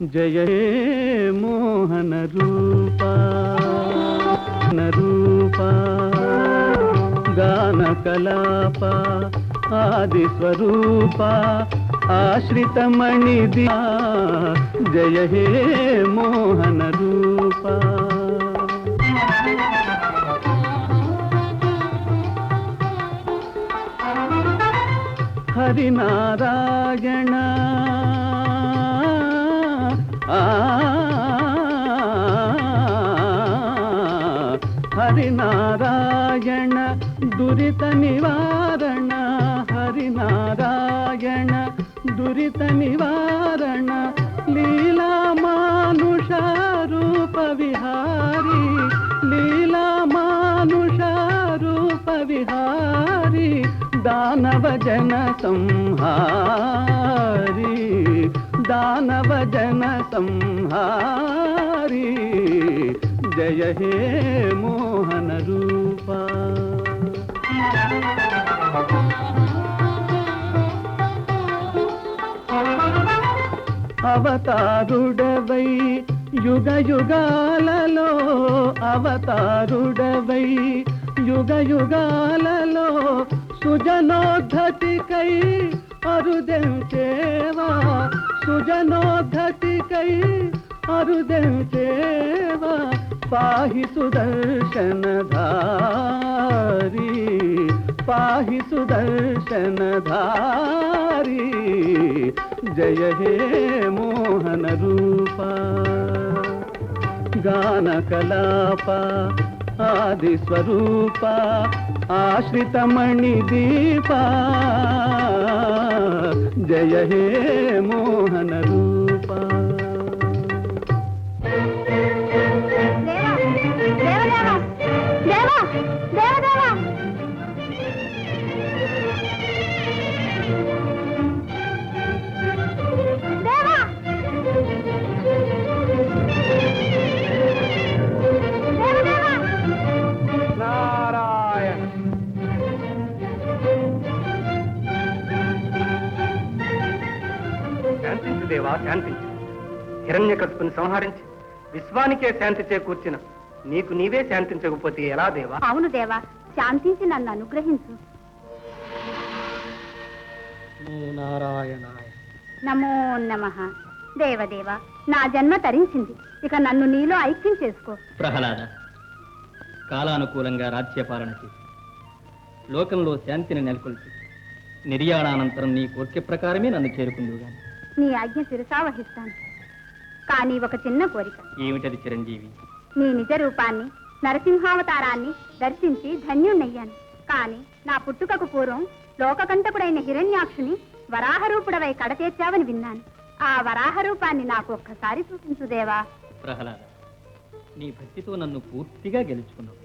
జయ హే మోహన రూపా రూపా గాన కలాప ఆది స్వరూప ఆశ్రితమణి దియా జయ హే మోహన రూపా హరినారాయణ హరినారాయణ దురిత నివారణ హరినారాయణ దురిత నివారణ లీలా మానుష రూప విహారీ లీలా మానుష రూప విహారీ దానవ జన సంహారీ దానవ జన సంహారీ జయ హే మోహన రూపా అవతారుడవై యుగ యుగాలలో అవతారుడవై యుగ యుగాలలో సుజనోద్ధతికై అరుదెంచేవా సుజనోద్ధతికై అరుదెంచేవా పాహి సుదర్శనధారీ పాహి సుదర్శనధారీ జయ హే మోహన రూపా గాన కలాప ఆది స్వరూప ఆశ్రితమణి దీపా జయ హే మోహన రూపా దేవా శాంతించు. హిరణ్యకశిపుని సంహరించి విశ్వానికే శాంతి చేకూర్చిన నీకు నీవే శాంతించకపోతే ఎలా దేవా? అవును దేవా, శాంతించి నన్ను అనుగ్రహించు. నారాయణాయ నమో నమః. దేవదేవ, నా జన్మ తరించింది, ఇక నన్ను నీలో ఐక్యం చేసుకో. ప్రహ్లాద, కాలానుకూలంగా రాజ్యపాలన చేసి లోకంలో శాంతిని నెలకొల్పి నిర్యాణానంతరం నీ కోరిక ప్రకారమే నన్ను చేరుకుందుగాని. నీ ఆజ్ఞ శిరసావహిస్తాను. కానీ ఒక చిన్న కోరిక. ఏమిటది చిరంజీవి? నీ నిజ రూపాన్ని, నరసింహావతారాన్ని దర్శించి ధన్యుణ్ణయ్యాను. కానీ నా పుట్టుకకు పూర్వం లోకకంటకుడైన హిరణ్యాక్షుని వరాహరూపుడవై కడతీర్చావని విన్నాను. ఆ వరాహరూపాన్ని నాకు ఒక్కసారి చూపించు దేవా. ప్రహ్లాద, నీ భక్తితో నన్ను పూర్తిగా గెలుచుకున్నావు.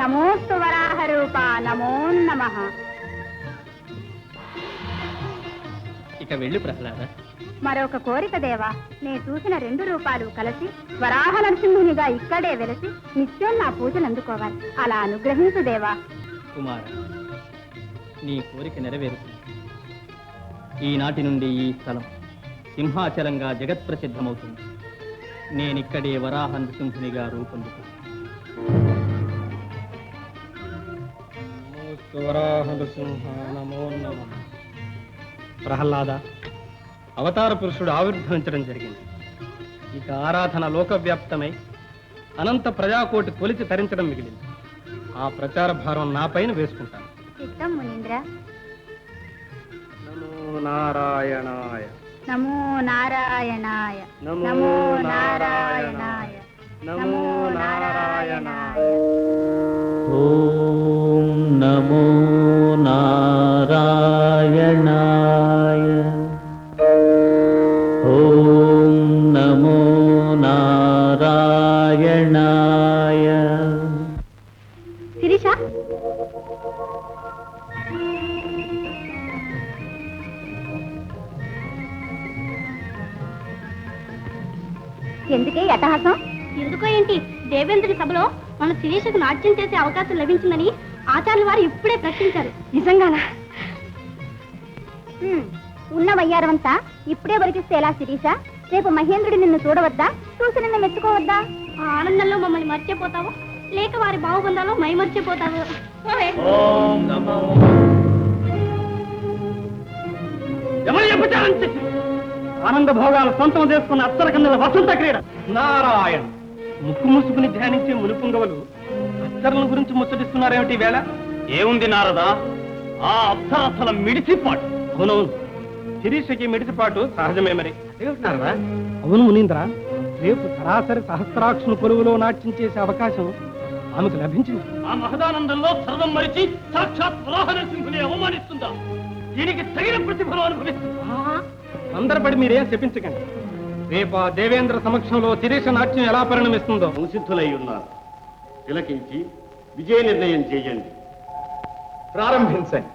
నమోస్తు వరాహరూప, నమో నమః. ఇక వెళ్ళు ప్రహ్లాద. మరొక కోరిక దేవా. నే చూసిన 2 రూపాలు కలిసి వరాహ నరసింహునిగా ఇక్కడే వెలసి నిత్యం నా పూజలు అందుకోవాలి. అలా అనుగ్రహించు దేవా. కుమార, నీ కోరిక నెరవేరుతుంది. ఈనాటి నుండి ఈ స్థలం సింహాచలంగా జగత్ప్రసిద్ధమవుతుంది. నేనిక్కడే వరాహ నృసింహునిగా రూపొందుతాను. ప్రహ్లాద, అవతార పురుషుడు ఆవిర్భవించడం జరిగింది. ఇక ఆరాధన లోకవ్యాప్తమై అనంత ప్రజాకోటి కొలిచి తరించడం మిగిలింది. ఆ ప్రచార భారం నా పైన వేసుకుంటాను. చిత్తం మునీంద్ర. నమో నారాయణాయ నమో నారాయణాయ నమో నారాయణాయ నమో నారాయణాయ. ఓం నమో నారాయణాయ ఓం నమో నారాయణాయ. శిరీష, ఎందుకే అట్టహాసం? ఎందుకో ఏంటి, దేవేంద్రుడి సభలో మన శిరీషకు నాట్యం చేసే అవకాశం లభించిందని ఆచార్యుల వారు ఇప్పుడే ప్రకటించారు. నిజంగానా? ఉన్న వయ్యారమంతా ఇప్పుడే వరికిస్తే ఎలా శిరీష? రేపు మహేంద్రుడు నిన్ను చూడవద్దా? చూసి నిన్ను మెచ్చుకోవద్దా? ఆ ఆనందంలో మమ్మల్ని మర్చిపోతావు, లేక వారి బాహుబంధాలో మై మర్చిపోతావు. ఎవరు చెప్పారంటే ఆనంద భోగాలు సొంతం చేసుకున్న అత్తర కన్నుల వసంత క్రీడ. నారాయణ ముక్కు ముసుకుని ధ్యానించే మునుపుంగవలు అత్తరుల గురించి ముచ్చటిస్తున్నారేమిటి వేళ? ఏముంది నారదా, ఆ అప్సరసల మిడిసిపాటు. అవునవును, శిరీషకి మిడిసిపాటు సహజమే. మరి అదేమిటినారా? అవును మునీంద్ర, రేపు సరాసరి సహస్రాక్షుని కొలువులో నాట్యం చేసే అవకాశం ఆమెకు లభించింది. ఆ మహదానందంలో సర్వం మరిచి సాక్షాత్ వరాహ నరసింహుని అవమానిస్తుందా? దీనికి తగిన ప్రతిఫలం అనుభవిస్తుందా? తొందరపడి మీరేం చెప్పించకండి. రేపు ఆ దేవేంద్ర సమక్షంలో శిరీష నాట్యం ఎలా పరిణమిస్తుందో. సంసిద్ధులై ఉన్నారు. తిలకించి విజయ నిర్ణయం చేయండి. ప్రారంభించండి.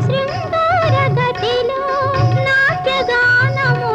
శృంగార గతిలో నాట్యగానము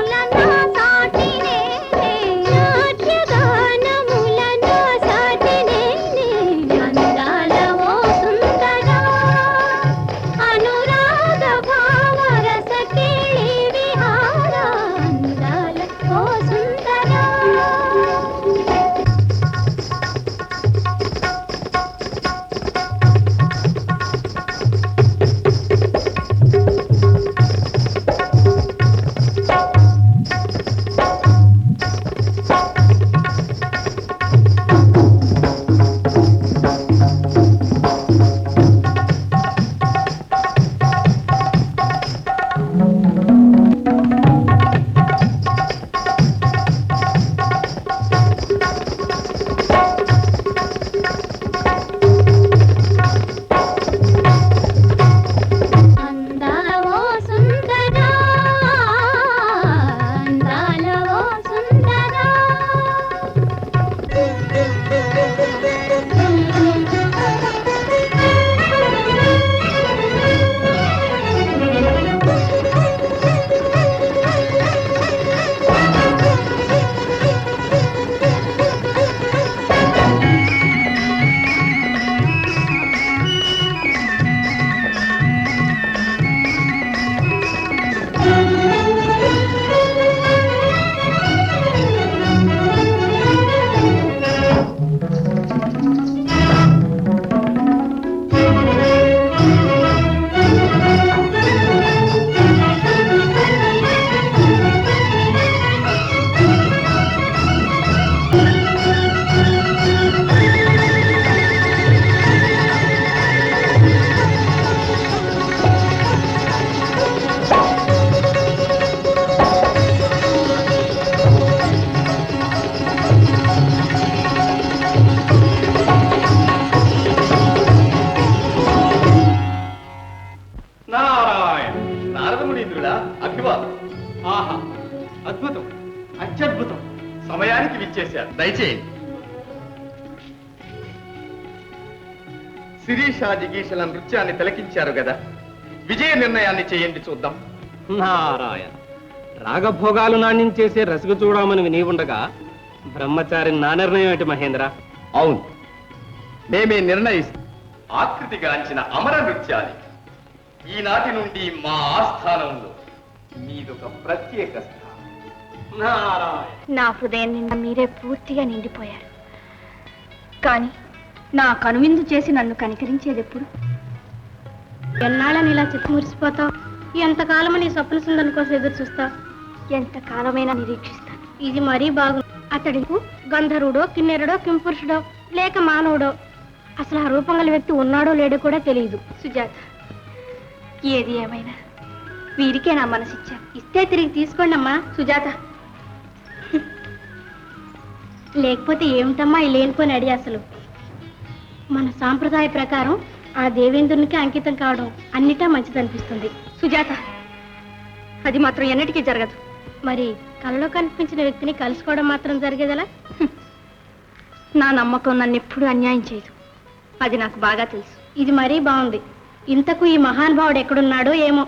అభివాదం. ఆహా, అద్భుతం, అత్యద్భుతం. సమయానికి విచ్చేశారు, దయచేయండి. శిరీష జిగీషల నృత్యాన్ని తిలకించారు కదా, విజయ నిర్ణయాన్ని చేయండి చూద్దాం. నారాయణ, రాగభోగాలు నాణ్యం చేసే రసిక చూడమని నీవుండగా బ్రహ్మచారి నా నిర్ణయం ఏంటి మహేంద్ర? అవును, మేమే నిర్ణయిస్తాం. ఆకృతిగాంచిన అమర నృత్యానికి ఈనాటి నుండి మా ఆస్థానంలో మీదొక ప్రత్యేక స్థానం. నారాయణ, నా హృదయం నిండా మీరే పూర్తిగా నిండిపోయారు. కానీ నా కనువిందు చేసి నన్ను కనికరించేది ఎప్పుడు? ఎన్నాళ్ళని ఇలా చిత్తమురిసిపోతావు? ఎంతకాలము నీ స్వప్న సుందరి కోసం ఎదురు చూస్తావు? ఎంతకాలమైనా నిరీక్షిస్తాను. ఇది మరీ బాగుంది. అతడికి గంధర్వుడో, కిన్నెరుడో, కింపురుషుడో లేక మానవుడో, అసలు ఆ రూపం గల వ్యక్తి ఉన్నాడో లేడో కూడా తెలియదు. సుజాత, ఏది ఏమైనా వీరికే నా మనసు ఇచ్చాను. ఇస్తే తిరిగి తీసుకోండి అమ్మా. సుజాత, లేకపోతే ఏమిటమ్మా ఈ లేనిపోని అడి? అసలు మన సాంప్రదాయ ప్రకారం ఆ దేవేంద్రునికి అంకితం కావడం అన్నిటా మంచిదనిపిస్తుంది. సుజాత, అది మాత్రం ఎన్నటికీ జరగదు. మరి కలలో కనిపించిన వ్యక్తిని కలుసుకోవడం మాత్రం జరిగేదలా? నా నమ్మకం నన్ను ఎప్పుడూ అన్యాయం చేయదు. అది నాకు బాగా తెలుసు. ఇది మరీ బాగుంది. ఇంతకు ఈ మహానుభావుడు ఎక్కడున్నాడో ఏమో.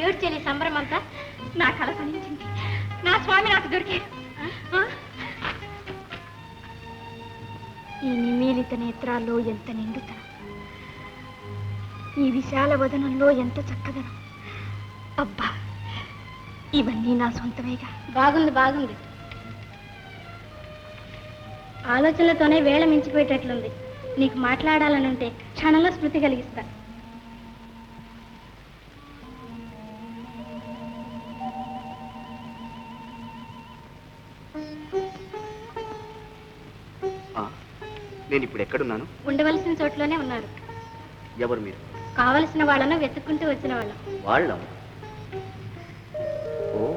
ఏడు చెల్లి సంబరం అంతా నా కళ ఫలించింది. నా స్వామి నాకు దొరికే. ఈ నిమీలిత నేత్రాల్లో ఎంత నిండుతనం, ఈ విశాల వదనంలో ఎంత చక్కదనం. అబ్బా, ఇవన్నీ నా సొంతమేగా. బాగుంది బాగుంది. ఆలోచనలతోనే వేళ మించిపోయేటట్లుంది. నీకు మాట్లాడాలనుంటే క్షణంలో స్మృతి కలిగిస్తా. నేను ఇప్పుడు ఎక్కడున్నాను? ఉండవలసిన చోట్లోనే ఉన్నారు. ఎవరు మీరు? కావలసిన వాళ్ళను వెతుక్కుంటూ వచ్చిన వాళ్ళం. వాళ్ళం? ఓ,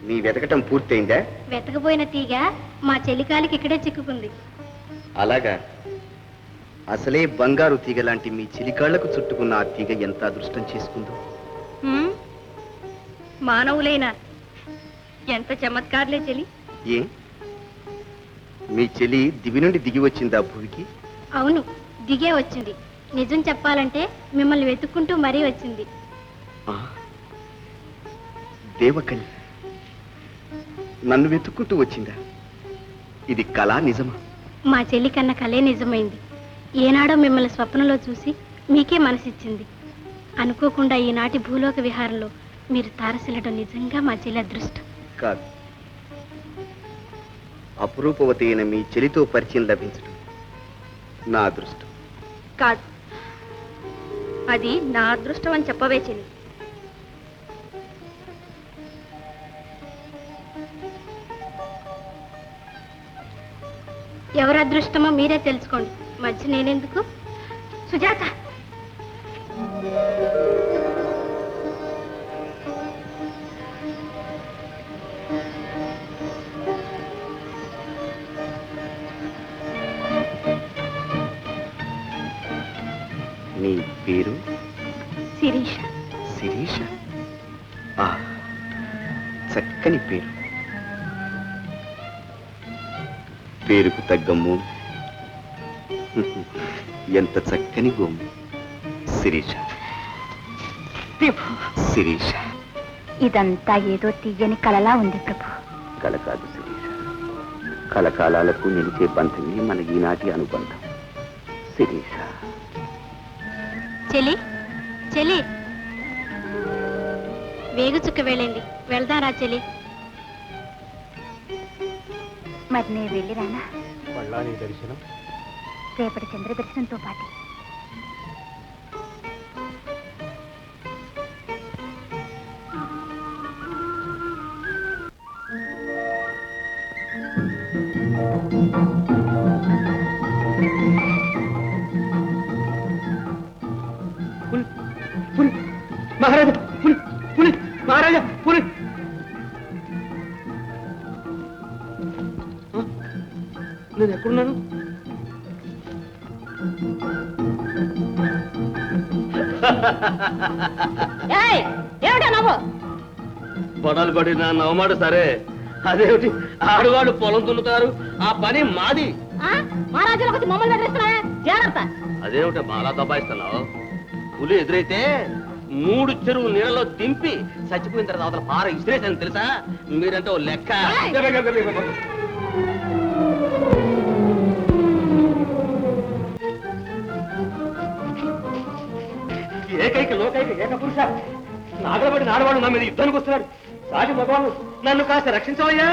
నీ వెతకటం పూర్తయిందా? వెతకపోయిన తీగ మా చెలికాలికి ఇక్కడే చిక్కుకుంది. అలాగా. అసలే బంగారు తీగ లాంటి మీ చిలికాళ్లకు చుట్టుకున్న ఆ తీగ ఎంత అదృష్టం చేసుకుందో. మానవులైనా ఎంత చమత్కార్లే చెలి. ఏ, మీ చెలి దివి నుండి దిగి వచ్చిందా భూమికి? అవును, దిగే వచ్చింది. నిజం చెప్పాలంటే మిమ్మల్ని వెతుక్కుంటూ మరీ వచ్చింది. దేవకని నన్ను వెతుక్కుంటూ వచ్చిందా? ఇది కళా నిజమా? మా చెల్లి కన్న కలే నిజమైంది. ఏనాడో మిమ్మల్ని స్వప్నంలో చూసి మీకే మనసిచ్చింది. అనుకోకుండా ఈనాటి భూలోక విహారంలో మీరు తారసిల్లడం నిజంగా మా చెల్లి అదృష్టం. కాదు, అపురూపవతి అయిన మీ చెలితో పరిచయం లభించడం నా అదృష్టం. కాదు, అది నా అదృష్టం అని చెప్పవే చెల్లి. ఎవరి అదృష్టమో మీరే తెలుసుకోండి, మధ్య నేనెందుకు. సుజాత, నీ పేరు? శిరీష. శిరీష? చక్కని పేరు. పేరుకు తగ్గమ్ము, ఎంత చక్కని గోము. శిరీష, శిరీష. ఇదంతా ఏదో తీయని కలలా ఉంది ప్రభు. కల కాదు శిరీష, కలకాలాలకు నిలిచే బంధమే మన ఈనాటి అనుబంధం. శిరీష. చెలి, చెలి, వేగు చుక్క వెళ్ళింది, వెళ్దారా చెలి? మరి నేను వెళ్ళి రానా? మళ్ళా నీ దర్శనం రేపటి చంద్ర దర్శనంతో పాటు. మహారాజా పులి, పులి, మహారాజా పులి. నేను ఎక్కడున్నాను? ఏమిటా నవ్వు? పడాలు పడిన నవమాట సరే, అదేమిటి ఆడవాళ్ళు పొలం దున్నుతారు, ఆ పని మాది. మహారాజులకు వచ్చి మమ్మల్ని బెదిరిస్తున్నావే, జాగ్రత్త. అదేమిటి మాలా దబాయిస్తున్నావు? పులి ఎదురైతే 3 చెరువు నీళ్ళలో దింపి చచ్చిపోయిన తర్వాత అవతల పార ఇసిరేసాను తెలుసా? మీరంటే ఓ లెక్క. ఏకైక లోకైక ఏకపురుష, నాగలబడి నాడవాడు నా మీద యుద్ధానికి వస్తున్నాడు. సాటి మగవాడు, నన్ను కాస్త రక్షించవయ్యా.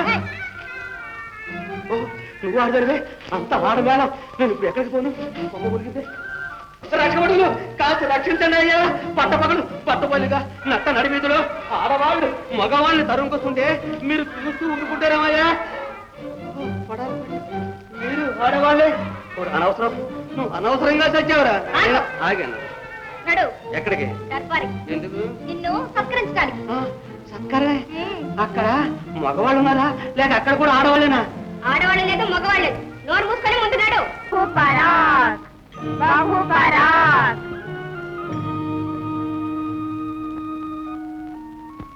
నువ్వు ఆడదరివే, అంత ఆడమేళ. నేను ఇప్పుడు ఎక్కడికి పోను? బొమ్మ గురికితే రక్షబడులు కాస్త రక్షించండి అయ్యా. పట్టపగలు పట్టపల్లిగా నట్ట నడిమీదులో ఆడవాళ్ళు మగవాళ్ళని తరుముకొస్తుంటే మీరు చూస్తూ ఉండుకుంటారేమయ్యా? మీరు ఆడవాళ్ళే అనవసరం. నువ్వు అనవసరంగా చచ్చావురా. ఆగాను. ఎక్కడికి? ఎందుకు? నిన్ను సత్కరించడానికి. సత్కరే? అక్కడ మగవాళ్ళు ఉన్నారా, లేక అక్కడ కూడా ఆడవాళ్ళేనా? ఆడవాళ్ళు లేదు, మగవాళ్ళు లేదు. నోరు మూసుకొని ముందున్నాడు.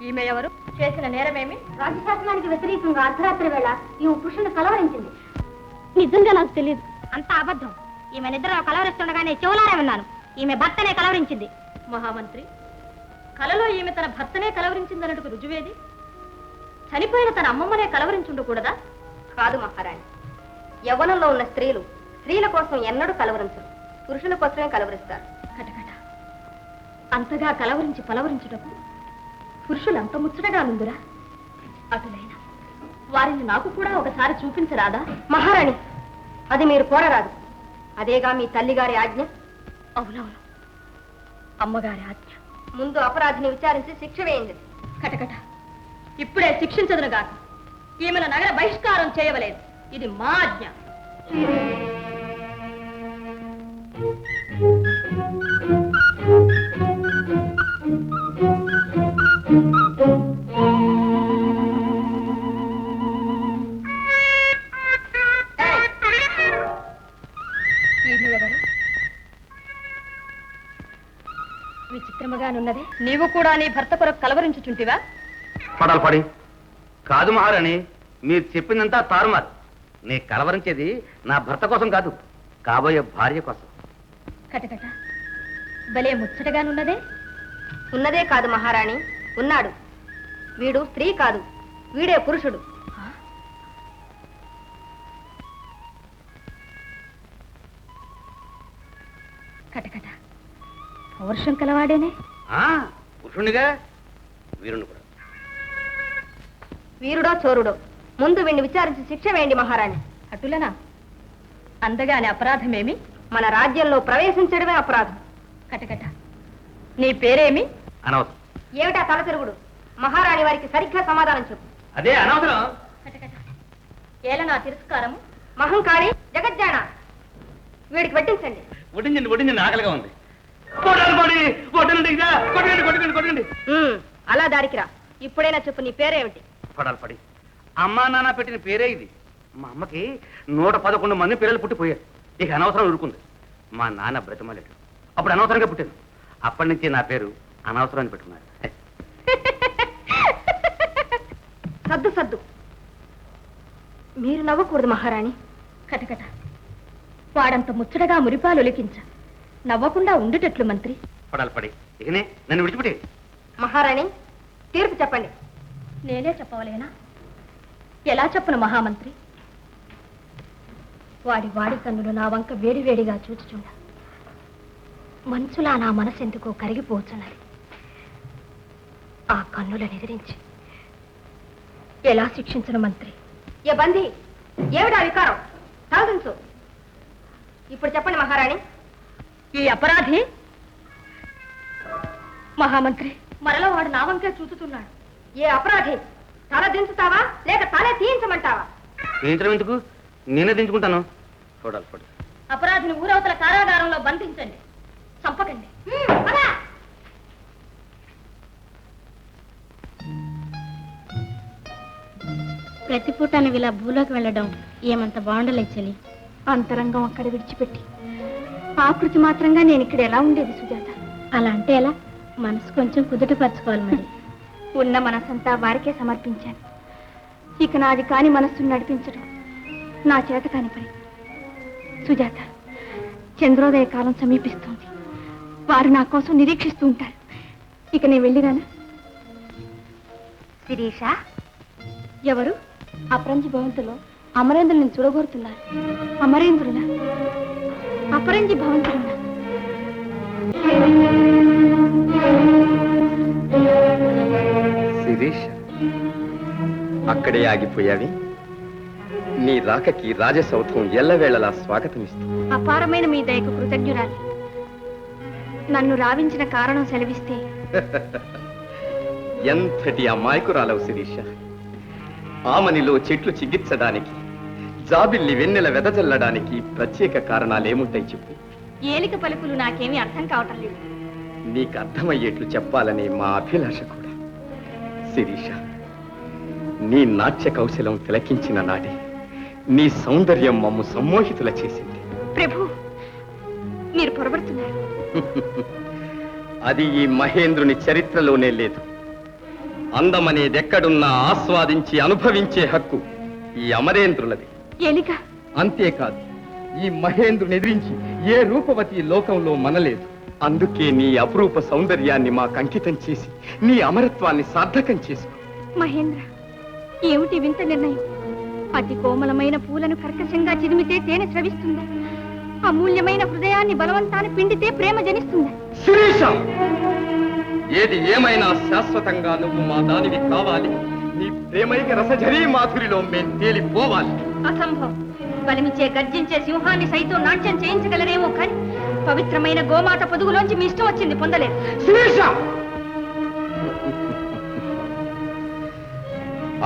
ఈమె ఎవరు? చేసిన నేరమేమి? రాజశాసనానికి వ్యతిరేకంగా అర్ధరాత్రి వేళ ఈ పురుషుని కలవరించింది. నిజంగా నాకు తెలియదు. అంత అబద్ధం. ఈమె నిద్ర కలవరిస్తుండగానే చెవులారే విన్నాను. ఈమె భర్తనే కలవరించింది. మహామంత్రి, కలలో ఈమె తన భర్తనే కలవరించిందన్నట్టుకు రుజువేది? చనిపోయిన తన అమ్మమ్మనే కలవరించుండకూడదా? కాదు మహారాణి. యవ్వనంలో ఉన్న స్త్రీలు స్త్రీల కోసం ఎన్నడూ కలవరించరు, పురుషుల కోసమే కలవరిస్తారు. కటకట, అంతగా కలవరించి పలవరించుటకు పురుషులు అంత ముచ్చటగా నుందురా? అటులైనా వారిని నాకు కూడా ఒకసారి చూపించరాదా? మహారాణి, అది మీరు కోరరాదు. అదేగా మీ తల్లిగారి ఆజ్ఞ. అవునవును, అమ్మగారి ఆజ్ఞ. ముందు అపరాధిని విచారించి శిక్ష వేయండి. కటకట, ఇప్పుడే శిక్షించదునుగాక. ఈమెను నగర బహిష్కారం చేయవలేదు. ఇది మా ఆజ్ఞ. విచిత్రముగానున్నదే. నీవు కూడా నీ భర్త కొరకు కలవరించుచుంటివా? పడాలి పడి కాదు మహారాణి, మీరు చెప్పిందంతా తారుమారు. నీ కలవరించేది నా భర్త కోసం కాదు, కాబోయే భార్య కోసం. కటకట, భలే ముచ్చటగానున్నదే. ఉన్నదే కాదు మహారాణి, ఉన్నాడు. వీడు స్త్రీ కాదు, వీడే పురుషుడు. కటకట, పౌరుషం కలవాడేనే. పురుషునిగా వీరుని కూడా. వీరుడో చోరుడో, ముందు వీడిని విచారించి శిక్ష వేయండి మహారాణి. అటులనా? అందగాని అపరాధమేమి? మన రాజ్యంలో ప్రవేశించడమే అపరాధం. కటకట, నీ పేరేమి? అనవసరం. ఏమిటా తల తిరుగుడు? మహారాణి వారికి సరిగ్గా సమాధానం చెప్పు. అదే అనవసరం. ఏల నా తిరస్కారము? మహంకాళి, జగజ్జాన, వీడికి వడ్డించండి. వడ్డించండి, ఆకలిగా ఉంది. కొట్టండి. అలా దారికిరా. ఇప్పుడైనా చెప్పు, నీ పేరేమిటి? పడి అమ్మా నాన్న పెట్టిన పేరే ఇది. మా అమ్మకి 111 మంది పిల్లలు పుట్టిపోయారు. ఇక అనవసరం ఊరుకుంది. మా నాన్న బ్రతిమలేడు. అప్పుడు అనవసరంగా పుట్టాను. అప్పటి నుంచి నా పేరు అనవసరం అని పెట్టుకున్నారు. సద్దు మీరు నవ్వకూడదు మహారాణి. కటకట వాడంత ముచ్చటగా మురిపాలు ఒలికించ నవ్వకుండా ఉండేటట్లు మంత్రి. పడి ఇకనే నన్ను విడిచిపెట్టే. మహారాణి, తీర్పు చెప్పండి. నేనే చెప్పవలేనా? ఎలా చెప్పను మహామంత్రి? వాడి కన్నులు నా వంక వేడివేడిగా చూచుచుండ మంచులా నా మనసెందుకో కరిగిపోతున్నది. ఆ కన్నులను ఎదిరించి ఎలా శిక్షించను మంత్రి? ఏ బంది, ఏమిటా వికారం? సాధించు. ఇప్పుడు చెప్పండి మహారాణి. ఈ అపరాధి మహామంత్రి మరలా వాడు నా వంకే చూచుతున్నాడు. ఏ అపరాధి? తల దించుతావా లేక తలే తీయించమంటావా? తీయించడం ఎందుకు? నేనే దించుకుంటాను. పడి అపరాధిని ఊరవతల కారాగారంలో బంధించండి, చంపకండి. ప్రతి పూట నువ్వు ఇలా భూలోకి వెళ్ళడం ఏమంత బాగుండలేదు చెలి. అంతరంగం అక్కడ విడిచిపెట్టి ఆకృతి మాత్రంగా నేను ఇక్కడ ఎలా ఉండేది సుజాత? అలా అంటే ఎలా? మనసు కొంచెం కుదుటపరచుకోవాలి మరి. ఉన్న మనసంతా వారికే సమర్పించాను. ఇక నాది కాని మనస్సును నడిపించడం నా చేత కాని పని. సుజాత, చంద్రోదయ కాలం సమీపిస్తోంది. వారు నా కోసం నిరీక్షిస్తూ ఉంటారు. ఇక నేను వెళ్ళిరానా? శిరీష, ఎవరు? అపరంజి భవంతులో అమరేంద్రుని చూడగోరుతున్నారు. అమరేంద్రుల అపరంజి భవంతులున్నా? శిరీష, అక్కడే ఆగిపోయావి. నీ రాకకి రాజసౌధం ఎల్లవేళలా స్వాగతమిస్తుంది. అపారమైన మీ దయకు కృతజ్ఞురాలి. నన్ను రావించిన కారణం సెలవిస్తే. ఎంతటి అమాయకురాలవు శిరీష. ఆమనిలో చెట్లు చిగిర్చడానికి, జాబిల్లి వెన్నెల వెదజల్లడానికి ప్రత్యేక కారణాలేముంటాయి చెప్పు. ఏలిక పలుకులు నాకేమీ అర్థం కావటం లేదు. నీకు అర్థమయ్యేట్లు చెప్పాలనే మా అభిలాష కూడా. శిరీష, నీ నాట్య కౌశలం తిలకించిన నాడే నీ సౌందర్యం మమ్ము సమ్మోహితుల చేసింది. ప్రభు, మీరు పొరబడుతున్నారు. అది ఈ మహేంద్రుని చరిత్రలోనే లేదు. అందమనేదెక్కడున్నా ఆస్వాదించి అనుభవించే హక్కు ఈ అమరేంద్రులది. ఏలిక అంతేకాదు, ఈ మహేంద్రుని ఎదిరించి ఏ రూపవతి లోకంలో మనలేదు. అందుకే నీ అపురూప సౌందర్యాన్ని మాకు అంకితం చేసి నీ అమరత్వాన్ని సార్థకం చేసుకో. మహేంద్ర, ఏమిటి వింత నిర్ణయం? అతి కోమలమైన పూలను కర్కశంగా చిదిమితే తేనె స్రవిస్తుందా? అమూల్యమైన హృదయాన్ని బలవంతాన్ని పిండితే ప్రేమ జనిస్తుందా? శిరీష, ఏది ఏమైనా శాశ్వతంగా నువ్వు మా దానివి కావాలి. నీ ప్రేమైక రసజరీ మాధురిలో మేం తేలిపోవాలి. అసంభవం. బలిమిచ్చే గర్జించే సింహాన్ని సైతం నాట్యం చేయించగలరేమో కానీ పవిత్రమైన గోమాత పొదుగులోంచి మీ ఇష్టం వచ్చింది పొందలేదు. శిరీష,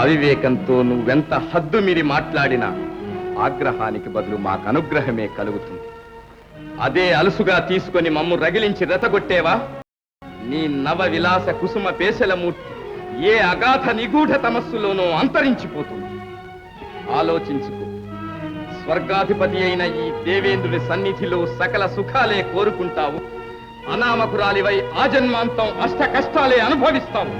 అవివేకంతో నువ్వెంత హద్దు మీరి మాట్లాడినా ఆగ్రహానికి బదులు మాకు అనుగ్రహమే కలుగుతుంది. అదే అలుసుగా తీసుకొని మమ్ము రగిలించి రెతగొట్టేవా? నీ నవ విలాస కుసుమ పేశలమూర్తి ఏ అగాధ నిగూఢ తమస్సులోనూ అంతరించిపోతుంది. ఆలోచించుకో. స్వర్గాధిపతి అయిన ఈ దేవేంద్రుని సన్నిధిలో సకల సుఖాలే కోరుకుంటావు. అనామకురాలివై ఆజన్మాంతం అష్ట కష్టాలే అనుభవిస్తావు.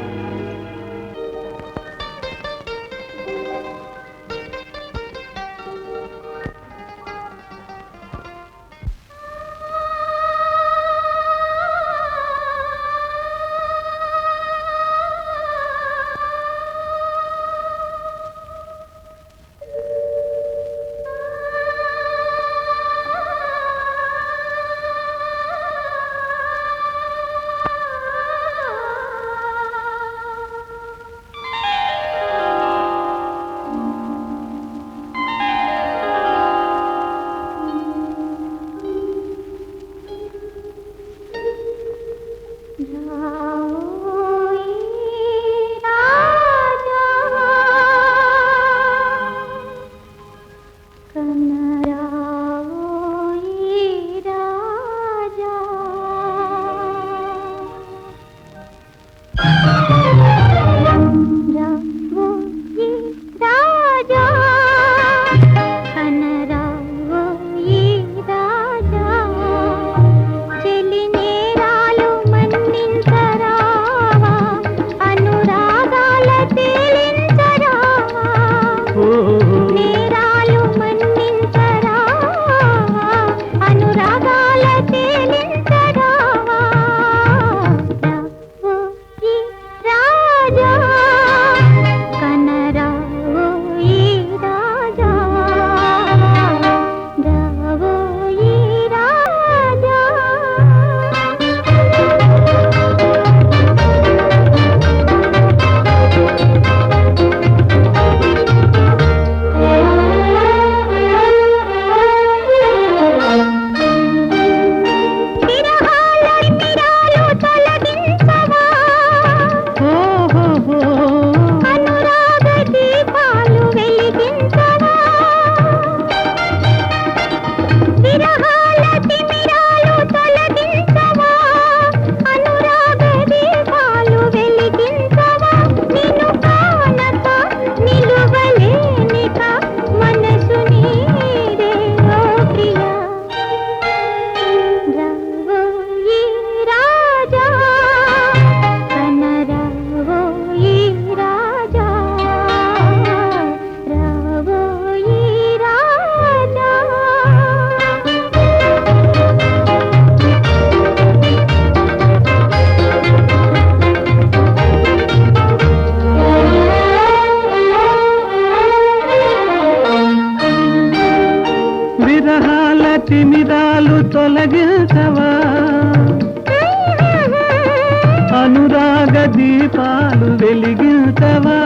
దీపాలు వెలిగించవా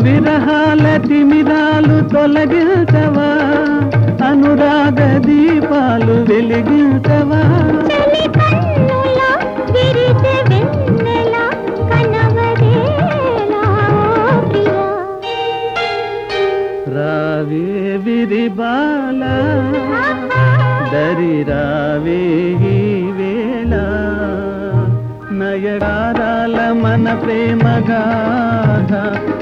విరహాల తిమిరాలు తొలగించవా అనురాగ దీపాలు వెలిగించవా రావే విరిబాల దరి రావే ఈ వేళ నయగారాల మన ప్రేమ గాథ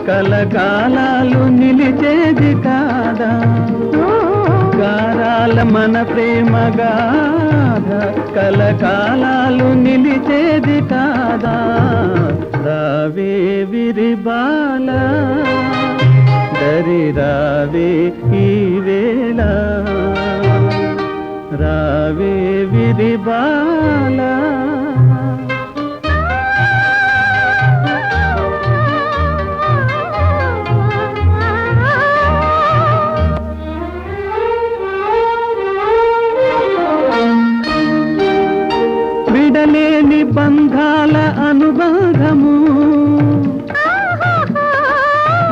కలకాలాలు నిలిచేది కాదా గారాల మన ప్రేమ గాథ కలకాలాలు నిలిచేది కాదా రావే విరిబాల దరి రావే ఈ వేళ రావే విరిబాల విడలేని బంధాల అనుబంధము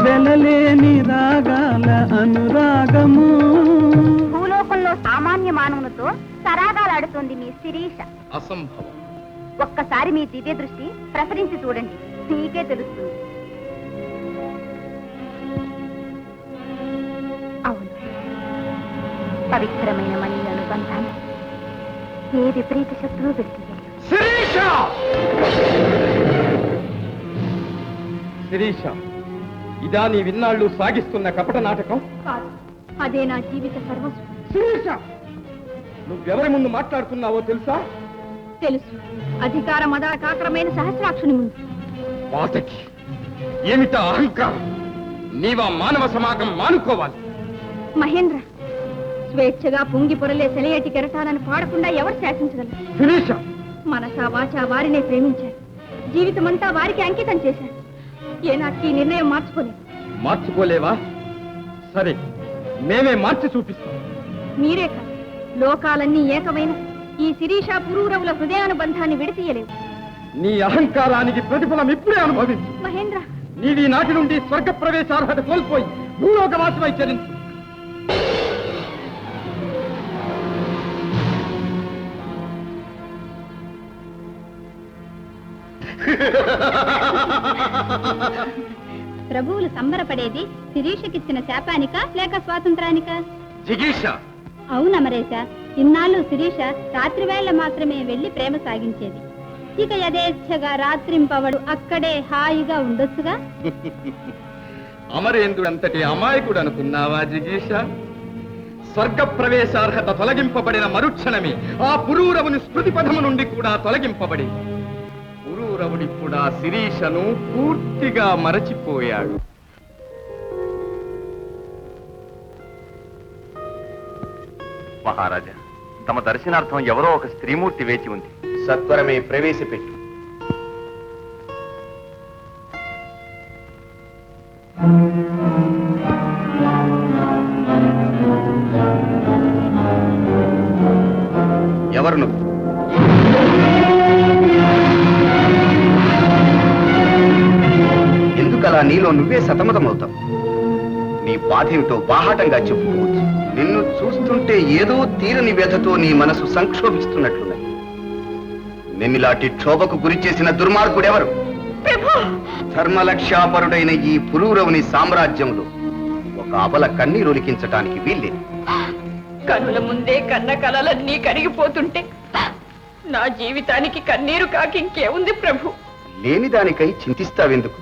వెలలేని రాగాల అనురాగము భూలోకంలో సామాన్య మానవులతో సరాగాలాడుతోంది మీ శిరీష. అసంభవం. ఒక్కసారి మీ దివ్య దృష్టి ప్రసరించి చూడండి, మీకే తెలుస్తుంది. అవును, పవిత్రమైన మణి అనుబంధాన్ని ఏ విపరీత శక్తులు వెళ్తుంది. శిరీష, ఇదా నీ విన్నాళ్ళు సాగిస్తున్న కపట నాటకం? కాదు, అదే నా జీవిత సర్వస్వం. శిరీష, నువ్వెవరి ముందు మాట్లాడుతున్నావో తెలుసా? తెలుసు, అధికార మదాకాకరమైన సహస్రాక్షుని ముందు. వాతకి ఏమిటా అహంకారం? నీవా మానవ సమాగం మానుకోవాలి. మహేంద్ర, స్వేచ్ఛగా పొంగి పొరలే సెలయేటి కెరటాలను పాడకుండా ఎవరు శాసించగలరు? శిరీష, మనసా వాచా వారినే ప్రేమించారు, జీవితమంతా వారికి అంకితం చేశారు. ఏనాటికి ఈ నిర్ణయం మార్చుకోలేదు. మార్చుకోలేవా? సరే, మేమే మార్చి చూపిస్తాం. మీరే కాదు, లోకాలన్నీ ఏకమైన ఈ శిరీష పురూరవుల హృదయానుబంధాన్ని విడతీయలేవు. నీ అహంకారానికి ప్రతిఫలం ఇప్పుడే అనుభవించు. మహేంద్ర, నీవి నాటి నుండి స్వర్గ ప్రవేశార్హత కోల్పోయి భూలోకవాసమై చరించు. ప్రభువులు సంబరపడేది శిరీషకిచ్చిన శాపానిక లేక స్వాతంత్రానిక? జిగీష, అవునమరేశ, ఇన్నాళ్ళు శిరీష రాత్రి వేళ మాత్రమే వెళ్లి ప్రేమ సాగించేది. ఇక యథేచ్ఛగా రాత్రింపవడు అక్కడే హాయిగా ఉండొచ్చుగా. అమరేంద్రుడంతటి అమాయకుడు అనుకున్నావా జిగీష? స్వర్గ ప్రవేశార్హత తొలగింపబడిన మరుక్షణమే ఆ పురూరవుని స్మృతి పథము నుండి కూడా తొలగింపబడి పురూరవుడిప్పుడా శిరీషను పూర్తిగా మరచిపోయాడు. మహారాజా, తమ దర్శనార్థం ఎవరో ఒక స్త్రీమూర్తి వేచి ఉంది. సత్వరమే ప్రవేశపెట్టు. ఎవరు నువ్వు? ఎందుకలా నీలో నువ్వే సతమతమవుతావు? నీ బాధేమిటో బాహాటంగా చెప్పుకోవచ్చు. నిన్ను చూస్తుంటే ఏదో తీరని వ్యధతో నీ మనసు సంక్షోభిస్తున్నట్లున్నది. నిన్నిలాంటి క్షోభకు గురి చేసిన దుర్మార్గుడెవరు? ధర్మలక్ష్యాపరుడైన ఈ పురూరవుని సామ్రాజ్యంలో ఒక అబల కన్నీరొలికించటానికి వీల్లేదు. కనుల ముందే కన్న కలలన్నీ కరిగిపోతుంటే నా జీవితానికి కన్నీరు కాకి ఇంకేముంది ప్రభు? లేని దానికై చింతిస్తావెందుకు?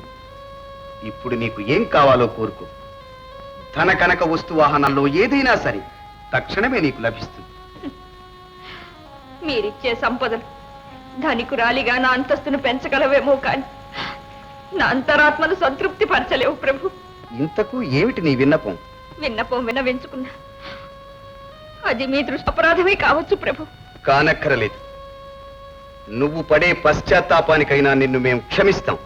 ఇప్పుడు నీకు ఏం కావాలో కోరుకో. ధన కనక వస్తు వాహనాల్లో ఏదైనా సరే తక్షణమే నీకు లభిస్తుంది. మీరిచ్చే సంపదలు ధనికురాలిగా నా అంతస్తును పెంచగలవేమో కాని నా అంతరాత్మను సంతృప్తి పరచలేవు ప్రభు. ఇంతకు ఏమిటి నీ విన్నపం? విన్నపం వినవించుకున్నా అది మీ దృష్టి అపరాధమే కావచ్చు ప్రభు. కానక్కరలేదు. నువ్వు పడే పశ్చాత్తాపానికైనా నిన్ను మేము క్షమిస్తాం.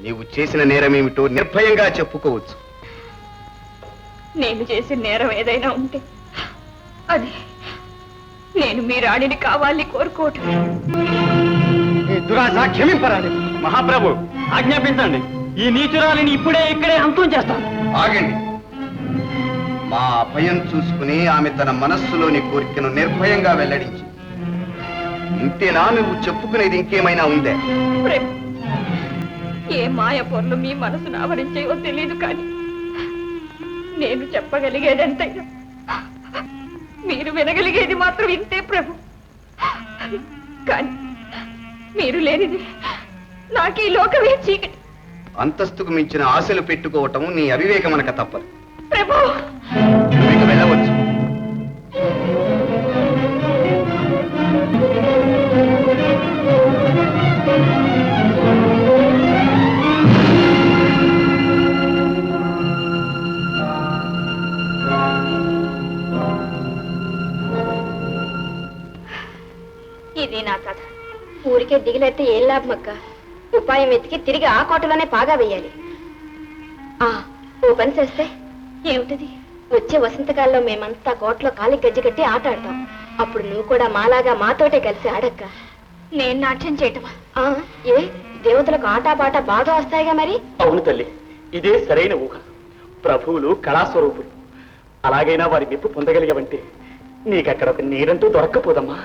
నీవు చేసిన నేరమేమిటో నిర్భయంగా చెప్పుకోవచ్చు. నేను చేసిన నేరం ఏదైనా ఉంటే అది నేను మీ రాణిని కావాలని కోరుకోవటం. దురాశ క్షమింపరాలి. మహాప్రభు ఆజ్ఞాపించండి. ఈ నీచురాలిని ఇప్పుడే ఇక్కడే అంతం చేస్తాను. ఆగండి. మా అభయం చూసుకుని ఆమె తన మనస్సులోని కోరికను నిర్భయంగా వెల్లడించి, ఇంతేనా నువ్వు చెప్పుకునేది ఇంకేమైనా ఉందే? ప్రేమ, ఏ మాయ పొరలు మీ మనసును ఆవరించాయో తెలియదు, కానీ నేను చెప్పగలిగేదంతైనా మీరు వినగలిగేది మాత్రం ఇంతే ప్రభు. కానీ మీరు లేనిది నాకు ఈ లోకమే చీకటి. అంతస్తుకు మించిన ఆశలు పెట్టుకోవటం నీ అవివేకమనక తప్పదు. ప్రభు, ఇక వెళ్ళవచ్చు. ఇది నా కథ. ఊరికే దిగిలైతే ఏం లాభం అక్క? ఉపాయం వెతికి తిరిగి ఆ కోటలోనే పాగా వేయాలి. ఓ పని చేస్తే ఏమిటది? వచ్చే వసంతకాలంలో మేమంతా కోటలో కాలి గజ్జి కట్టి ఆట ఆడతాం. అప్పుడు నువ్వు కూడా మాలాగా మాతోటే కలిసి ఆడక్క. నేను నాట్యం చేయటమా? ఏ దేవతలకు ఆటపాట బాగా వస్తాయిగా మరి. అవును తల్లి, ఇదే సరైన ఊహ. ప్రభువులు కళాస్వరూపులు. అలాగైనా వారి మెప్పు పొందగలిగావంటే నీకక్కడ ఒక నీరంటూ దొరక్కపోదమ్మా.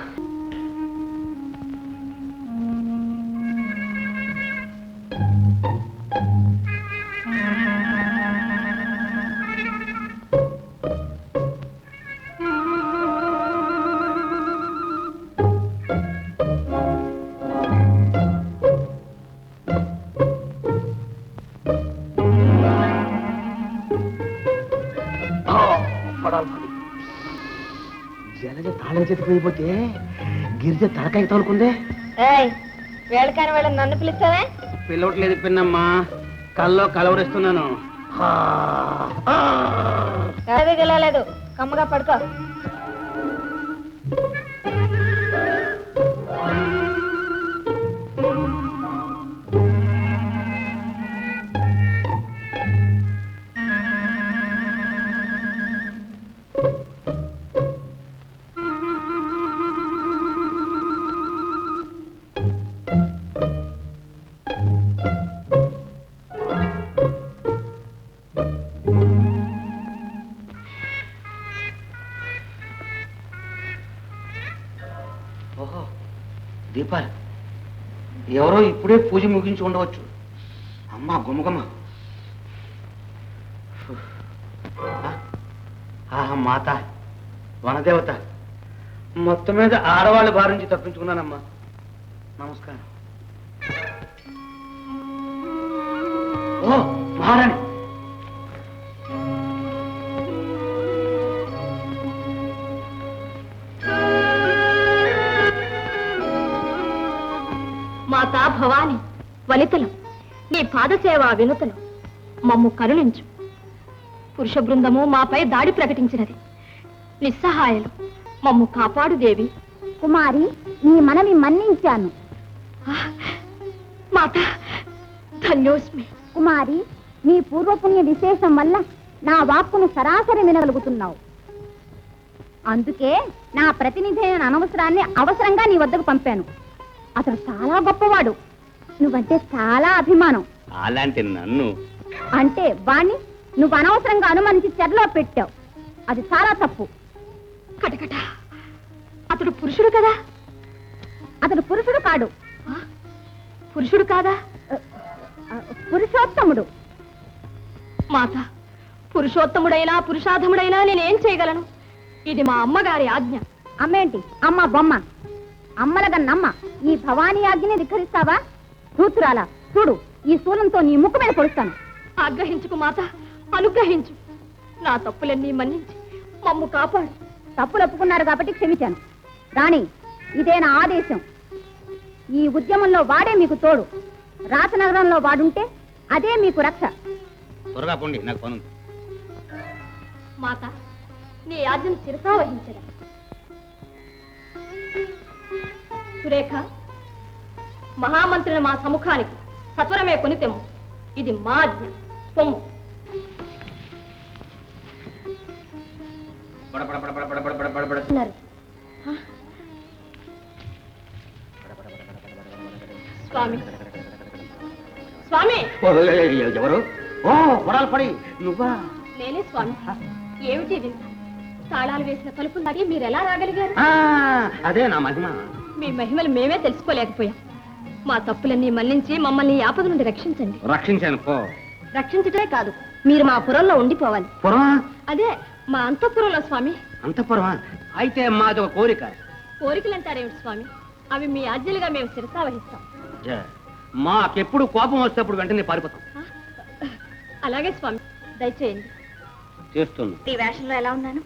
జలజ తాళం చేతికి పోయిపోతే గిరిజ తలకాయ తోలుకుందే. వేళకాని వాళ్ళని నన్ను పిలుస్తావే? పిలవట్లేదు పిన్నమ్మా, కల్లో కలవరిస్తున్నాను. గెలలేదు, కమ్మగా పడుకో. ఓహో, దీపాలు ఎవరో ఇప్పుడే పూజ ముగించి ఉండవచ్చు. అమ్మా గుమ్మగమ్మ. ఆహా, మాత వనదేవత, మొత్తం మీద ఆడవాళ్ళ బారి నుంచి తప్పించుకున్నానమ్మా. నమస్కారం. ఓ మహారాణి, మాతా భవాని వనితలు, నీ పాదసేవ వినుతలు, మమ్ము కరుణించు. పురుష బృందము మాపై దాడి ప్రకటించినది. నిస్సహాయలు, మమ్ము కాపాడు దేవి. కుమారి, నీ మనవి మన్నించాను. మాత, ధన్యోస్మి. కుమారి, నీ పూర్వపుణ్య విశేషం వల్ల నా వాక్కును సరాసరి వినగలుగుతున్నావు. అందుకే నా ప్రతినిధి అయిన అనవసరాన్ని అవసరంగా నీ వద్దకు పంపాను. అతడు చాలా గొప్పవాడు, నువ్వంటే చాలా అభిమానం. అలాంటి నన్ను అంటే వాణ్ణి నువ్వు అనవసరంగా అనుమానించి చెరలో పెట్టావు. అది చాలా తప్పు. కటకట, అతడు పురుషుడు కదా? అతడు పురుషుడు కాడు. పురుషుడు కాదా? పురుషోత్తముడు. మాత, పురుషోత్తముడైనా పురుషాధముడైనా నేనేం చేయగలను? ఇది మా అమ్మగారి ఆజ్ఞ. అమ్మేంటి అమ్మ బొమ్మ? అమ్మలగన్నమ్మ ఈ భవానీ ఆజ్ఞని ధిక్కరిస్తావా? కూతురాలా, చూడు, ఈ శూలంతో నీ ముక్కు మీద పొడుస్తాను. ఆగ్రహించుకు మాత, అనుగ్రహించు. నా తప్పులన్నీ మన్నించి మమ్ము కాపాడు. తప్పులు ఒప్పుకున్నారు కాబట్టి క్షమించాను. రాణి, ఇదే నా ఆదేశం. ఈ ఉద్యమంలో వాడే మీకు తోడు. రాసనగరంలో వాడుంటే అదే మీకు రక్ష. త్వరగా పోండి, నాకు పను. మాత, నీ ఆజ్ఞను శిరసా వహించరా. సురేఖ, మహామంత్రిని మా సముఖానికి సత్వరమే కొనితెమ్ము. ఇది మా ఆజ్ఞ. పొమ్ము. ఉన్నారు. స్వామి స్వామి ఎవరు ఓ కొడాలి పడి నువ్వా నేనే స్వామి. ఏమిటి వింత? తాళాలు వేసిన తలుపులు దాటి మీరు ఎలా రాగలిగారు? అదే నా మహిమ. మీ మహిమలు మేమే తెలుసుకోలేకపోయాం. మా తప్పులన్నీ మన్నించి మమ్మల్ని ఈ ఆపద నుండి రక్షించండి. రక్షించాను పో. రక్షించటమే కాదు, మీరు మా పురంలో ఉండిపోవాలి. పురమా? అదే మా అంతఃపురంలో స్వామి. అంతఃపురమా? అయితే మాది ఒక కోరిక. కోరికలంటారేమిటి స్వామి? అవి మీ ఆజ్ఞలుగా మేము శిరసావహిస్తాం. మాకెప్పుడు కోపం వస్తే అప్పుడు వెంటనే పారిపోతాం. అలాగే స్వామి, దయచేయండి. చేస్తున్నా. ఈ వేషంలో ఎలా ఉన్నాను?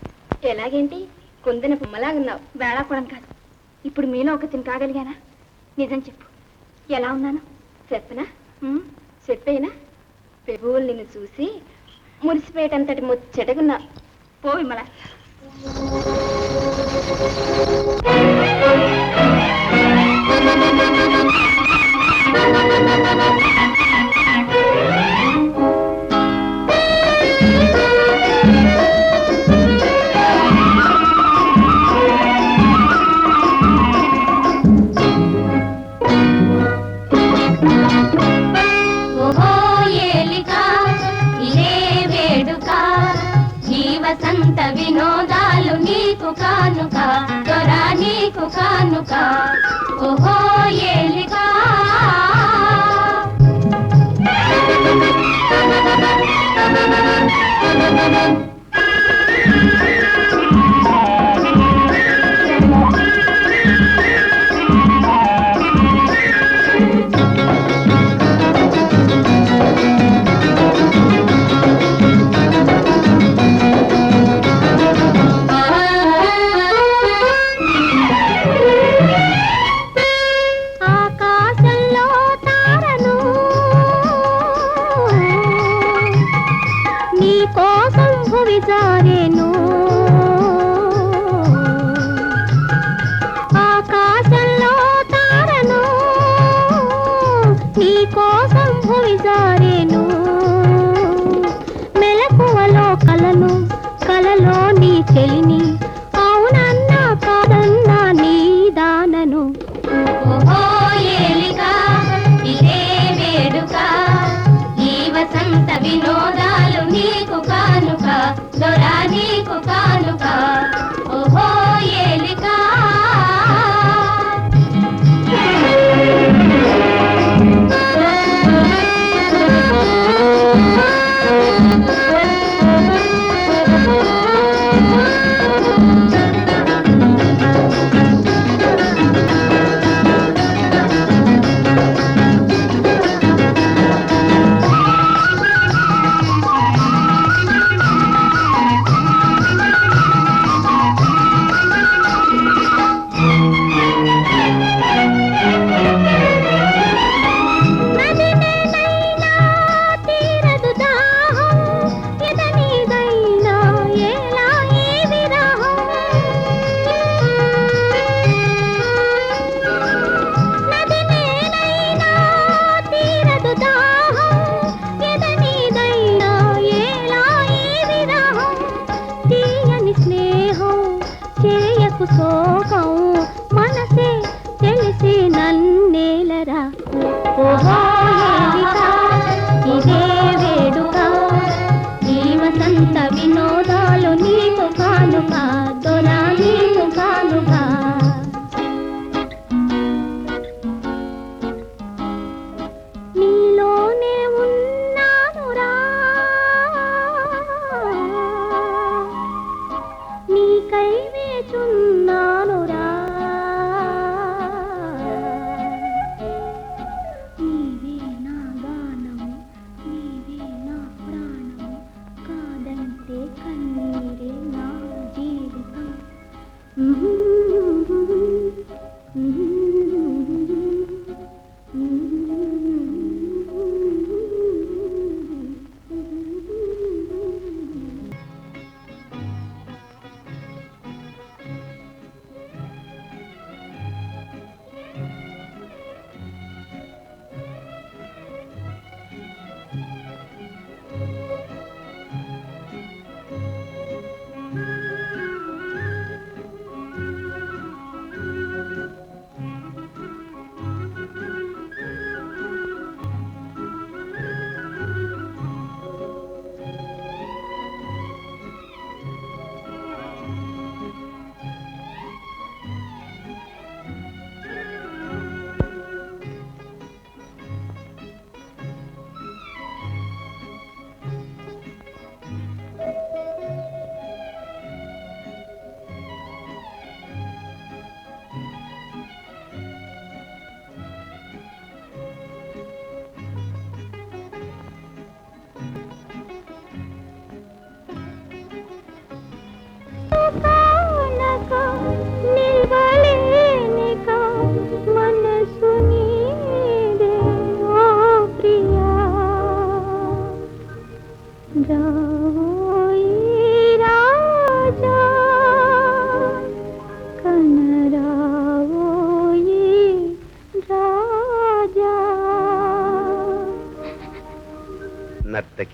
ఎలాగేంటి? కుందిన బొమ్మలాగున్నావు. వేళాకుడం కాదు. ఇప్పుడు మీలో ఒక చిన్న కాగలిగానా? నిజం చెప్పు, ఎలా ఉన్నాను? చెప్పనా? చెప్పేనా? పెబువులు నిన్ను చూసి మురిసిపోయేటంతటి ముచ్చటగున్నా. పో విమల. వసంత వినోదాలు నీకు కానుక, దొరా నీకు కానుక. ఓహో ఏలికా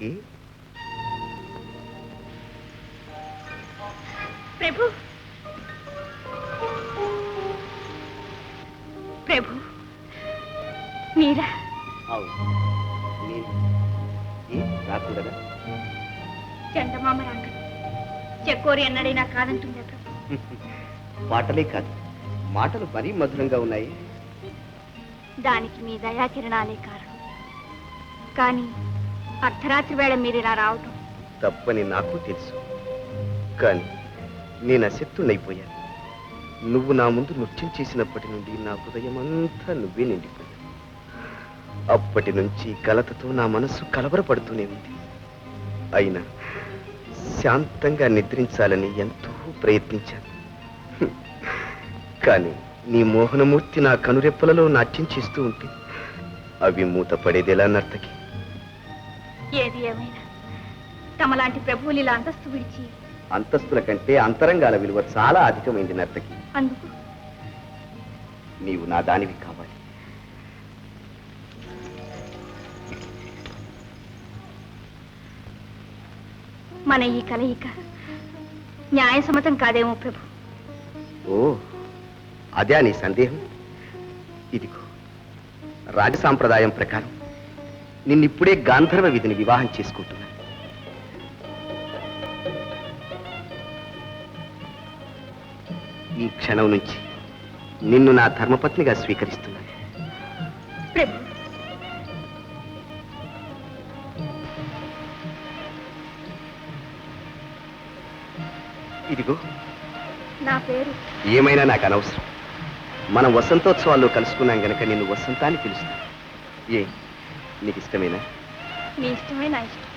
నర్తకి ప్రభు ప్రభు మీరా? అవును, నేను రాకూడదా? చందమామ రాక చెక్కోరి అన్నాడైనా కాదంటుందా ప్రభు? పాటలే కాదు, మాటలు మరీ మధురంగా ఉన్నాయి. దానికి మీ దయాకిరణాలే కారణం. కానీ అర్ధరాత్రి వేళ మీరు ఇలా రావటం తప్పని నాకు తెలుసు. కానీ నేను అశక్తున్నైపోయాను. నువ్వు నా ముందు నృత్యం చేసినప్పటి నుండి నా హృదయం అంతా నువ్వే నిండిపోయావు. అప్పటి నుంచి కలతతో నా మనస్సు కలవరపడుతూనే ఉంది. అయినా శాంతంగా నిద్రించాలని ఎంతో ప్రయత్నించాను. కానీ నీ మోహనమూర్తి నా కనురెప్పలలో నాట్యం చేస్తూ ఉంటే అవి మూతపడేదెలా నర్తకి? ఏది ఏమైనా తమలాంటి ప్రభువులు ఇలా అంతస్తు విడిచి అంతస్తుల కంటే అంతరంగాల విలువ చాలా అధికమైంది నర్తకి. అందుకు నీవు నా దానివి కావాలి. మన ఈ కలయిక న్యాయసమ్మతం కాదేమో ప్రభు. ఓ, అదే నీ సందేహం? ఇదిగో రాజ సాంప్రదాయం ప్రకారం నిన్నిప్పుడే గాంధర్వ విధిని వివాహం చేసుకుంటున్నా. ఈ క్షణం నుంచి నిన్ను నా ధర్మపత్నిగా స్వీకరిస్తున్నాను. ప్రభు ఇదిగో నా పేరు ఏమైనా నాకు అనవసరం. మనం వసంతోత్సవాల్లో కలుసుకున్నాం గనక నిన్ను వసంతాన్ని పిలుస్తాను. నీకు ఇష్టమేనా? మీ ఇష్టమే నా ఇష్టం.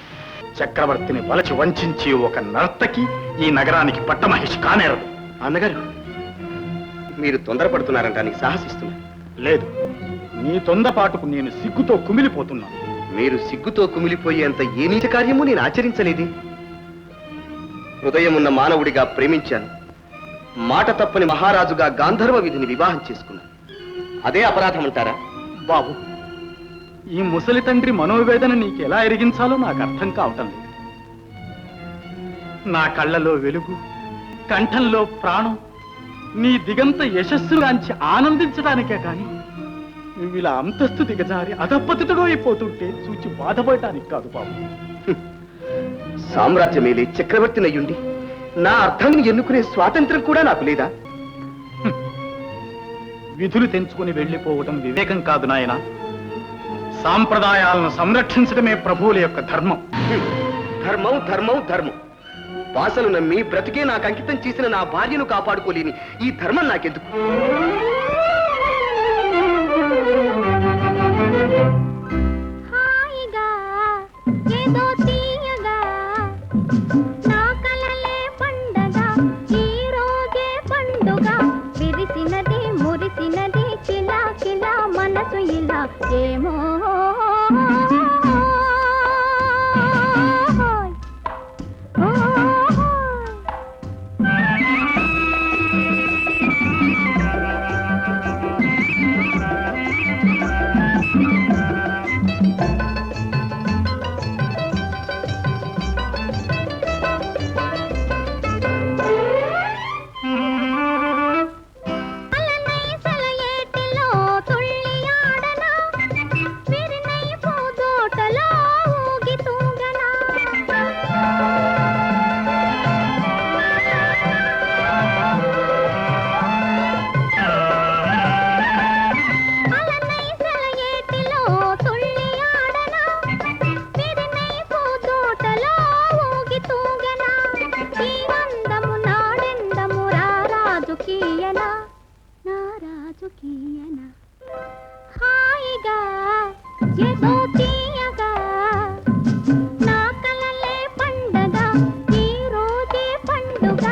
చక్రవర్తిని వలచి వంచి ఒక నర్తకి ఈ నగరానికి పట్టమహిషి కానేరదు. అన్నగారు, మీరు తొందరపడుతున్నారంటానికి సాహసిస్తున్నారు. లేదు, నీ తొందరపాటుకు నేను సిగ్గుతో కుమిలిపోతున్నాను. మీరు సిగ్గుతో కుమిలిపోయేంత ఏ నీచ కార్యము నేను ఆచరించలేదే. హృదయమున్న మానవుడిగా ప్రేమించాను. మాట తప్పని మహారాజుగా గాంధర్వ విధిని వివాహం చేసుకున్నాను. అదే అపరాధం అంటారా? బాబు, ఈ ముసలి తండ్రి మనోవేదన నీకు ఎలా ఎరిగించాలో నాకు అర్థం కావటం లేదు. నా కళ్ళలో వెలుగు, కంఠంలో ప్రాణం, నీ దిగంత యశస్సుగాంచి ఆనందించడానికే కాని నువ్వు ఇలా అంతస్తు దిగజారి అధపతితగా అయిపోతుంటే చూచి బాధపడటానికి కాదు బాబు. సామ్రాజ్యమేలే చక్రవర్తినయ్యుండి నా అర్థాన్ని ఎన్నుకునే స్వాతంత్రం కూడా నాకు లేదా? విధులు తెంచుకుని వెళ్ళిపోవడం వివేకం కాదు నాయన. సాంప్రదాయాలను సంరక్షించడమే ప్రభువుల యొక్క ధర్మం. ధర్మం ధర్మం ధర్మం భాషను నమ్మి బ్రతికే నాకు అంకితం చేసిన నా భార్యను కాపాడుకోలేని ఈ ధర్మం నాకెందుకు? హాయిగా ఏదో తీయగా నా కలలే పండగ, ఈ రోజే పండుగ, విరిసినది మురిసినది కిలా కిలా మనసు ఇలా ఏమో హాయిగా ఏదో తీయగా నా కలలే పండగ, ఈ రోజే పండుగ,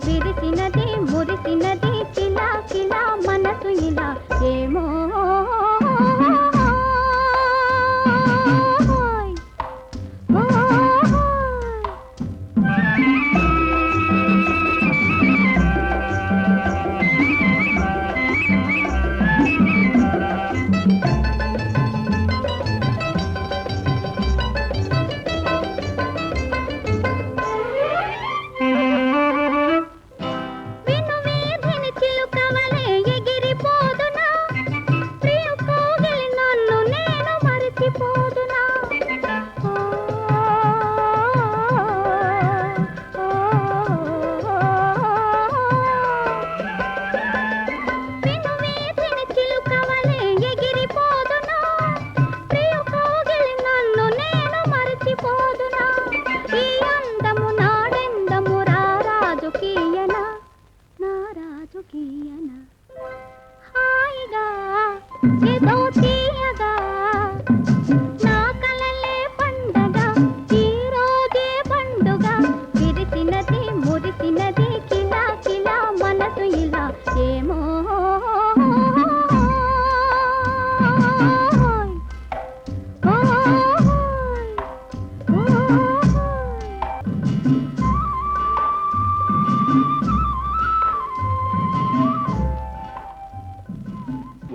విరిసినది మురిసినది కిలా కిలా మనసు ఇలా ఏమో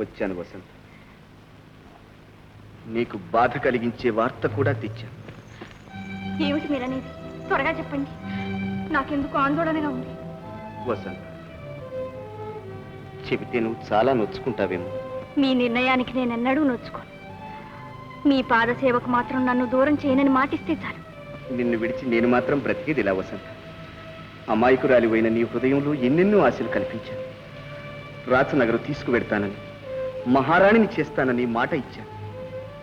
వచ్చాను వసంత్. నీకు బాధ కలిగించే వార్త కూడా తెచ్చాను. ఏమిటి మీరనేది? త్వరగా చెప్పండి. నాకెందుకు ఆందోళనగా ఉంది. వసంత్, చెబితే నువ్వు చాలా నొచ్చుకుంటావేమో. మీ నిర్ణయానికి నేనెన్నడూ నొచ్చుకోను. మీ పాదసేవకు మాత్రం నన్ను దూరం చేయనని మాటిస్తే చాలు. నిన్ను విడిచి నేను మాత్రం బ్రతికేది ఇలా వసంత్. అమాయకురాలివైన నీ హృదయంలో ఎన్నెన్నో ఆశలు కల్పించాను. రాచనగరు తీసుకువెడతానని, మహారాణిని చేస్తానని మాట ఇచ్చాను.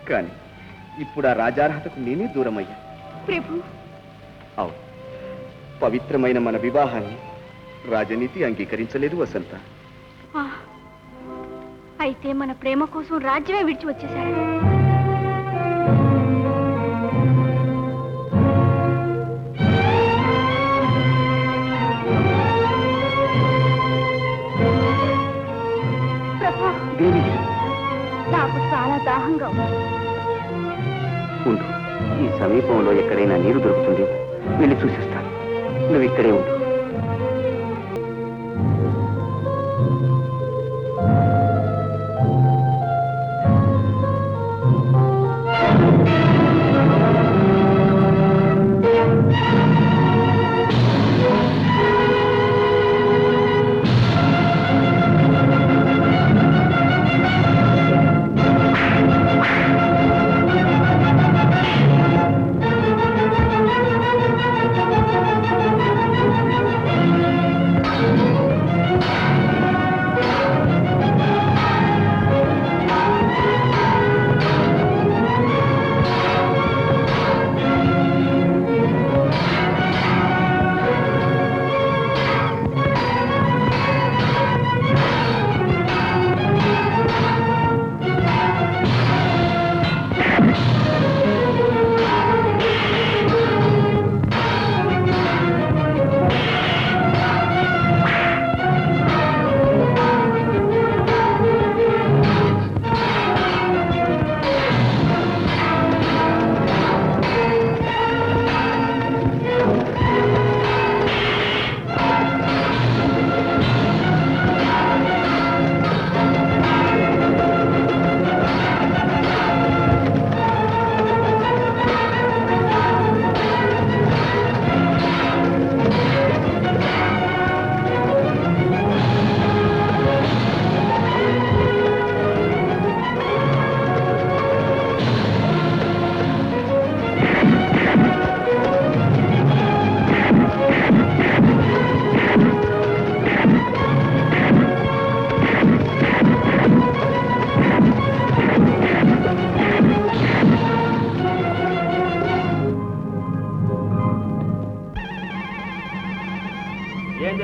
కానీ ఇప్పుడు ఆ రాజార్హతకు నేనే దూరమయ్యా. ప్రభు, అవును, పవిత్రమైన మన వివాహాన్ని రాజనీతి అంగీకరించలేదు వసంత. అయితే మన ప్రేమ కోసం రాజ్యమే విడిచి వచ్చేశారు. దేవి, నాకు చాలా దాహంగా ఉంది. ఉండు, ఈ సమీపంలో ఎక్కడైనా నీరు దొరుకుతుంది, వెళ్ళి చూసిస్తాను. నువ్వు ఇక్కడే ఉండు.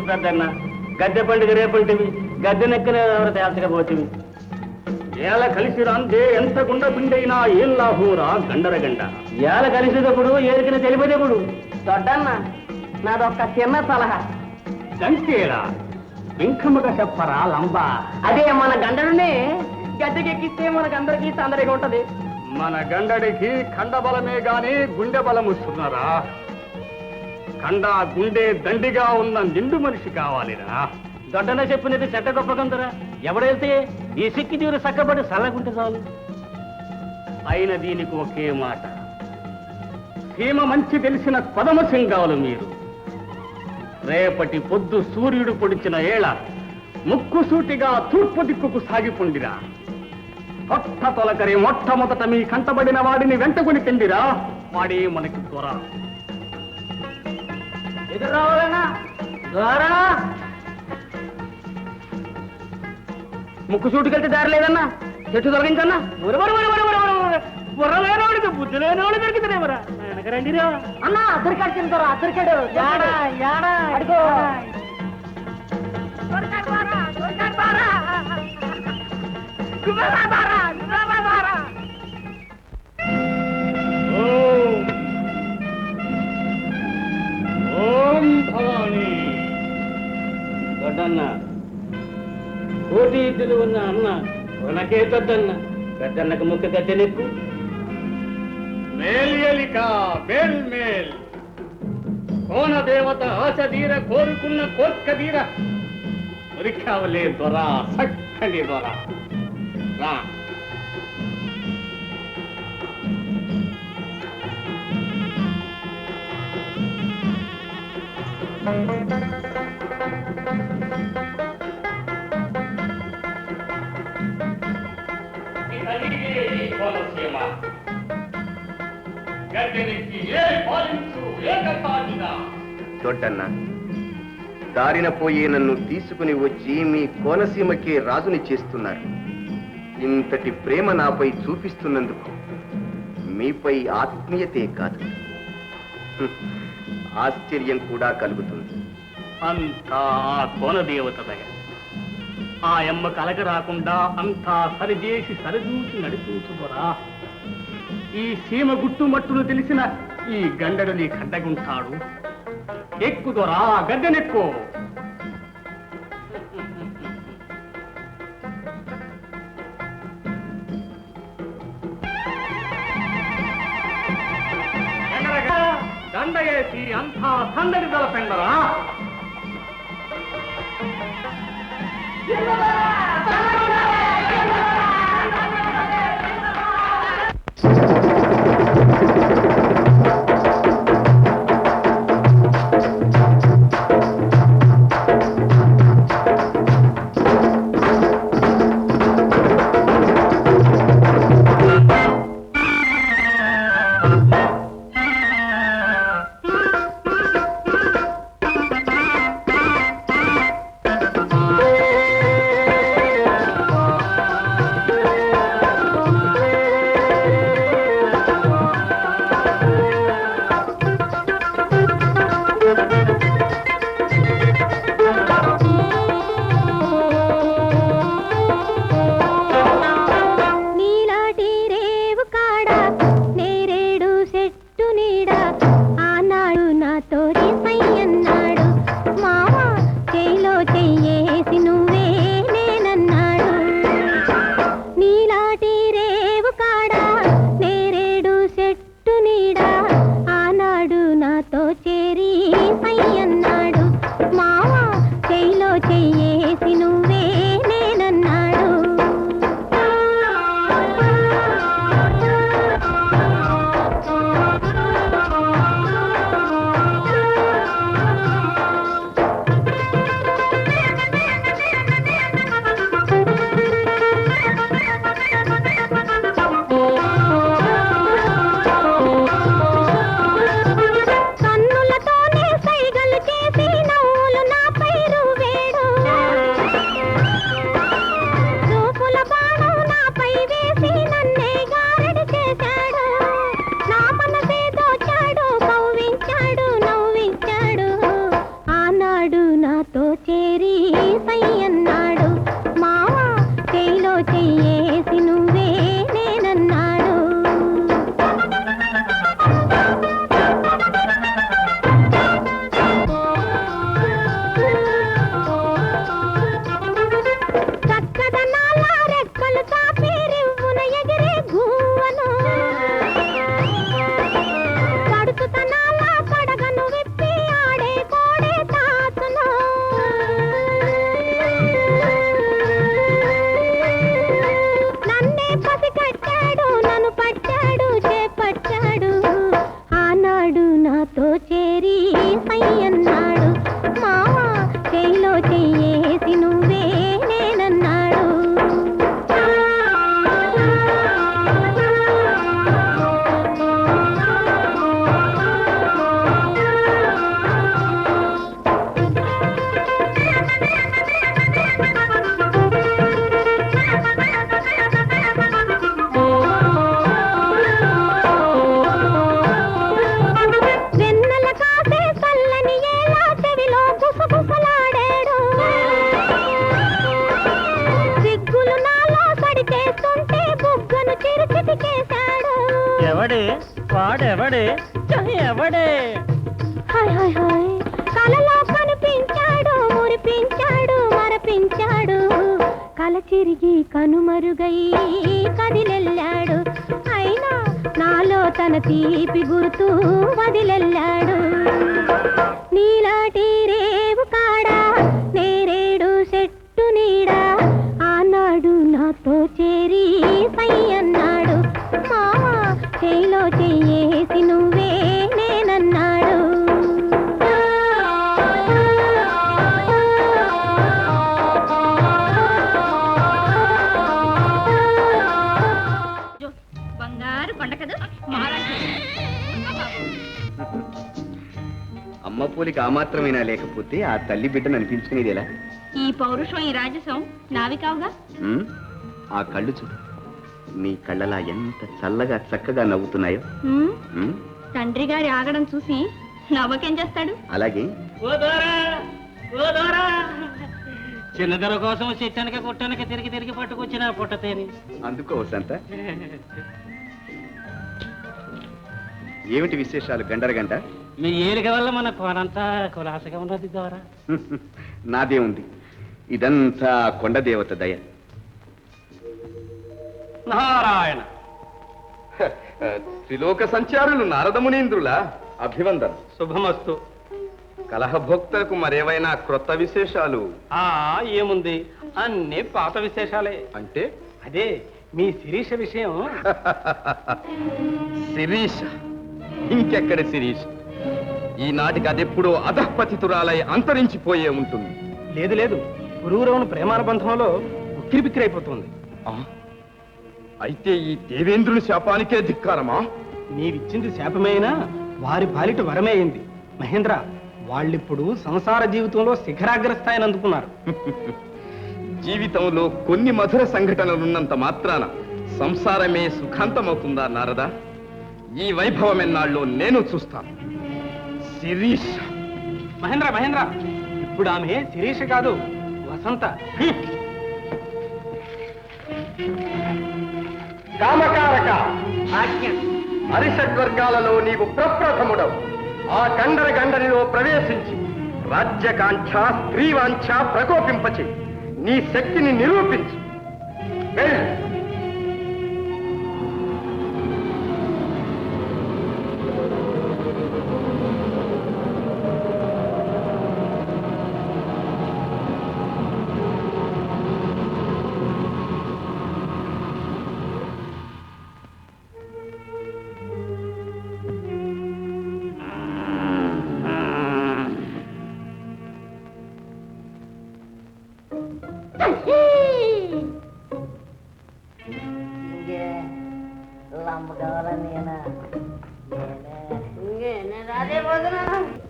పెద్దన్న గద్దె పండుగ రేపంటివి, గద్దె నెక్కన ఎవరు తేల్చకపోతివి. ఏల కలిసి రాందే ఎంత గుండ పిండైనా ఏం లాభూరా గండర గండ. ఏల కలిసేటప్పుడు ఏరికిన తెలిపేటప్పుడు దొడ్డన్న నాదొక్క చిన్న సలహా. గంటేరా వెంకమ్మగా చెప్పరా లంబా. అదే మన గండడునే గద్దెకెక్కిస్తే మనకందరికీ సందడిగా ఉంటది. మన గండడికి ఖండబలమే గాని గుండె బలముస్తున్నారా. కండ గుండె దండిగా ఉన్న నిండు మనిషి కావాలిరా. దొడ్డన చెప్పినది చెడ్డ గొప్పకందరా. ఎవడైతే ఈ సిక్కి తీరు చక్కబడి చల్లగుంటే చాలు. అయిన దీనికి ఒకే మాట, సీమ మంచి తెలిసిన పదమసింగాలు మీరు. రేపటి పొద్దు సూర్యుడు పొడిచిన ఏళ ముక్కుసూటిగా తూర్పు దిక్కుకు సాగిపోండిరా. పొట్ట తొలకరి మొట్టమొదట మీ కంటబడిన వాడిని వెంటకొని తిండిరా. వాడే మనకి త్వర. ఎదురు రావాలన్నా ద్వారా ముక్కు సూటుకెళ్తే దారి లేదన్నా. చెట్టు తొలగించన్నా. బుర్ర లేనివాడికి బుద్ధి లేనివాడు దొరికితేనేమరా. వెనకరండిరా అన్నా. అద్దరికాడు తింటారా? అద్దరికాడు అడుగు. ఓం భవానీ. దొడ్డన్న కోటి ఇద్దరు ఉన్న అన్న కొనకే దొడ్డన్న. పెద్దన్నకు ముక్క గద్దెనెక్కు. మేలియలిక మేల్ మేల్ కోన దేవత ఆశ తీర కోరుకున్న కోర్క తీర ఉరికావలే దొర. చక్కని దొర. రా. దొడ్డన్న, దారిన పోయే నన్ను తీసుకుని వచ్చి మీ కోనసీమకే రాజుని చేస్తున్నారు. ఇంతటి ప్రేమ నాపై చూపిస్తున్నందుకు మీపై ఆత్మీయతే కాదు, ఆశ్చర్యం కూడా కలుగుతుంది. అంతా ఆ కోనదేవత దయ. ఆ ఎమ్మ కలగ రాకుండా అంతా సరిచేసి సరిచూసి నడిపించుకోరా. ఈ సీమ గుట్టుమట్టులు తెలిసిన ఈ గండడు నీ ఖడ్డగుంటాడు. ఎక్కుదొరా, గద్దెనెక్కు. దండ వేసి అంతా సందడి తలపెండరా. ఎవడే వాడెవడే ఎవడే కలలో కనిపించాడు, మురిపించాడు, మరపించాడు, కల చిరిగి కనుమరుగై కదిలెళ్ళాడు. అయినా నాలో తన తీపి గుర్తు వదిలెళ్ళాడు. నీలాటి రేవు కాడా నేరేడు చెట్టు నీడా ఆనాడు నాతో చేరి పోలిక ఆ మాత్రమైనా లేకపోతే ఆ తల్లి బిడ్డను అనిపించుకునేది ఎలా? ఈ పౌరుషం ఈ రాజసం నావి కావుగా. ఆ కళ్ళు చూడు, నీ కళ్ళలా ఎంత చల్లగా చక్కగా నవ్వుతున్నాయో. తండ్రి గారి ఆగడం చూసి నవ్వకేం చేస్తాడు? అలాగే చిన్నదొర కోసం చెట్టానికి కొట్టానికి తిరిగి తిరిగి పట్టుకొచ్చిన పుట్టతేని. అందుకో వసంత. ఏమిటి విశేషాలు గంట? మీ ఏలిక వల్ల మన కోనంతా కులాసగా ఉన్నది ద్వారా. నాదే ఉంది, ఇదంతా కొండదేవత దయ. నారాయణ. త్రిలోక సంచారులు నారదమునీంద్రుల అభివందన. శుభమస్తు. కలహభోక్తలకు మరేవైనా క్రొత్త విశేషాలు? ఏముంది, అన్ని పాత విశేషాలే. అంటే అదే మీ శిరీష విషయం. శిరీష? ఇంకెక్కడి శిరీష? ఈనాటికి అదెప్పుడో అధఃపతితురాలై అంతరించిపోయే ఉంటుంది. లేదు లేదు, గురువురవును ప్రేమానుబంధంలో ఉక్కిరిబిక్కిరైపోతుంది. అయితే ఈ దేవేంద్రుని శాపానికే ధిక్కారమా? నీవిచ్చింది శాపమైనా వారి పాలిట వరమే అయింది. మహేంద్ర, వాళ్ళిప్పుడు సంసార జీవితంలో శిఖరాగ్రస్థాయిని అందుకున్నారు. జీవితంలో కొన్ని మధుర సంఘటనలున్నంత మాత్రాన సంసారమే సుఖాంతమవుతుందా నారదా? ఈ వైభవం ఎన్నాళ్ళు నేను చూస్తాను. శిరీష. మహేంద్ర, ఇప్పుడు ఆమె శిరీష కాదు, వసంత. కామకారక హరిషడ్వర్గాలలో నీవు ప్రప్రథముడవు. ఆ గండరిలో ప్రవేశించి రాజ్యకాంక్ష స్త్రీవాంఛ ప్రకోపింపచే నీ శక్తిని నిరూపించు. వెళ్ళు.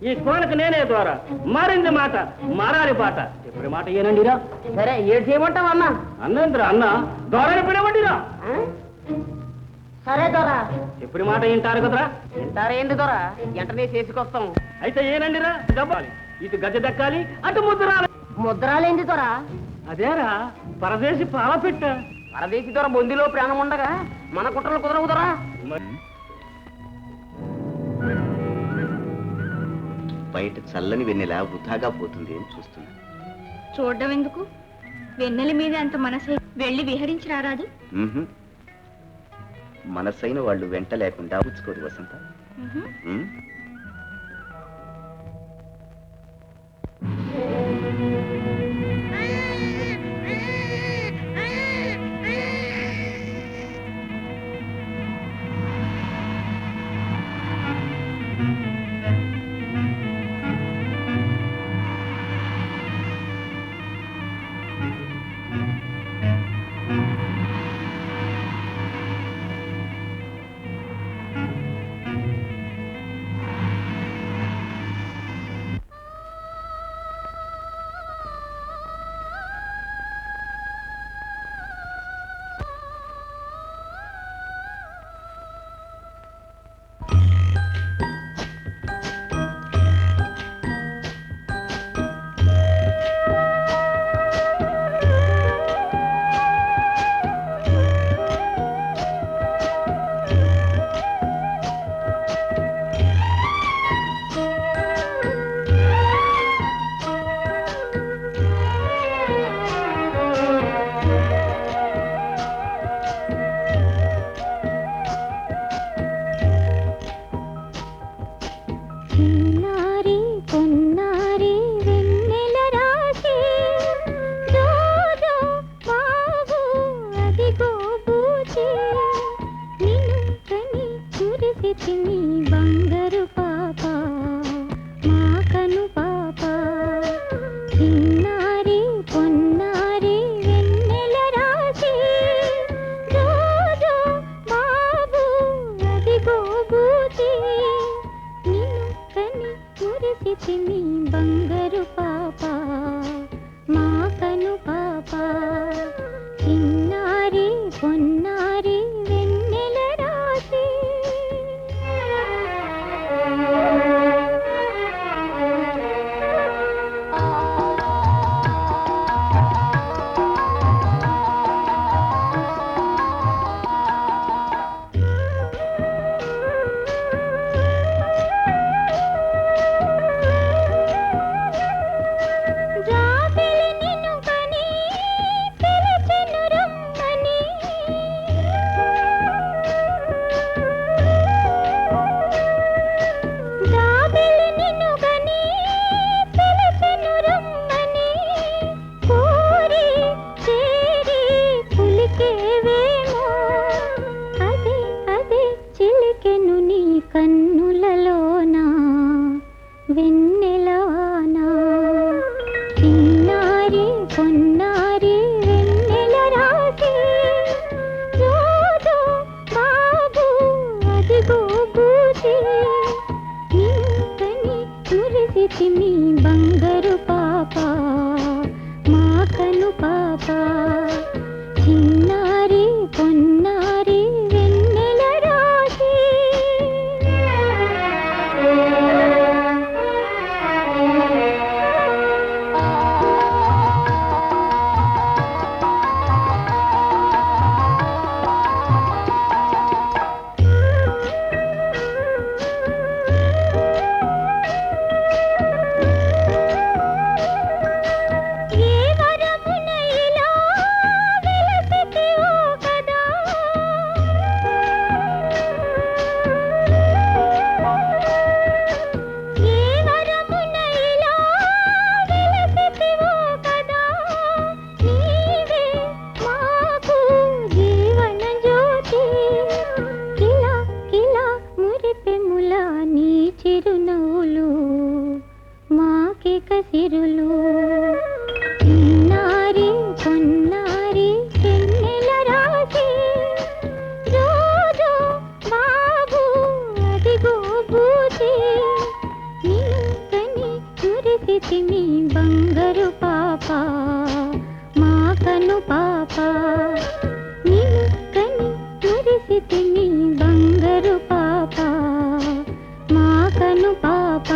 ఈ కోనకు నేనే ద్వారా మారింది మాట, మారాలి పాట. ఎప్పుడు మాట ఏనండిరా? సరే, ఏడు చేయమంటావు అన్నా? అన్నంద్ర అన్న దొరని పిలవండిరా. సరే దొరా. ఎప్పుడు మాట వింటారు కదరా? వింటారేంటి దొరా, వెంటనే చేసుకొస్తాం. అయితే ఏనండిరా? దబ్బాలి, ఇటు గజ దక్కాలి, అటు ముద్రాలి. ముద్రాలేంది దొరా? అదేరా పరదేశి పాలపిట్ట. పరదేశి దొర బొందిలో ప్రాణం ఉండగా మన కుట్రలు కుదరవు దొరా. బయట చల్లని వెన్నెల వృధాగా పోతుంది అని చూస్తున్నా. చూడడం ఎందుకు? వెన్నెల మీద అంత మనసే, వెళ్ళి విహరించి రారాదు. మనసైన వాళ్ళు వెంట లేకుండా పుచ్చుకోరు వసంత. చిలికేవేమో అదే అదే చిలికెను నీ కన్నులలోనా వెన్నెలవానా చిన్నారి పొన్నారి వెన్నెల రాసి జోజో బాబు అదిగో బూసి నింతని మురిసితి మీ బంగారు పాప మా కను పాప చిన్నారి పొన్నారి వెన్నెల రాసి ఏ వరమున ఇలా వెలసితివో కదా ఏ వరమున ఇలా వెలసితివో కదా నీవే మాకు జీవన జ్యోతి కిలా కిలా మురిపెముల నీ చిరునవ్వులు మాకి కసిరులు చిన్నారి పొన్నారి వెన్నెల రాసి జోజో బాబు అదిగో బూసి నింతని మురిసితి మీ బంగారు పాప మా కను పాప నింతని మురిసితి మీ బంగారు పాప మా కను పాప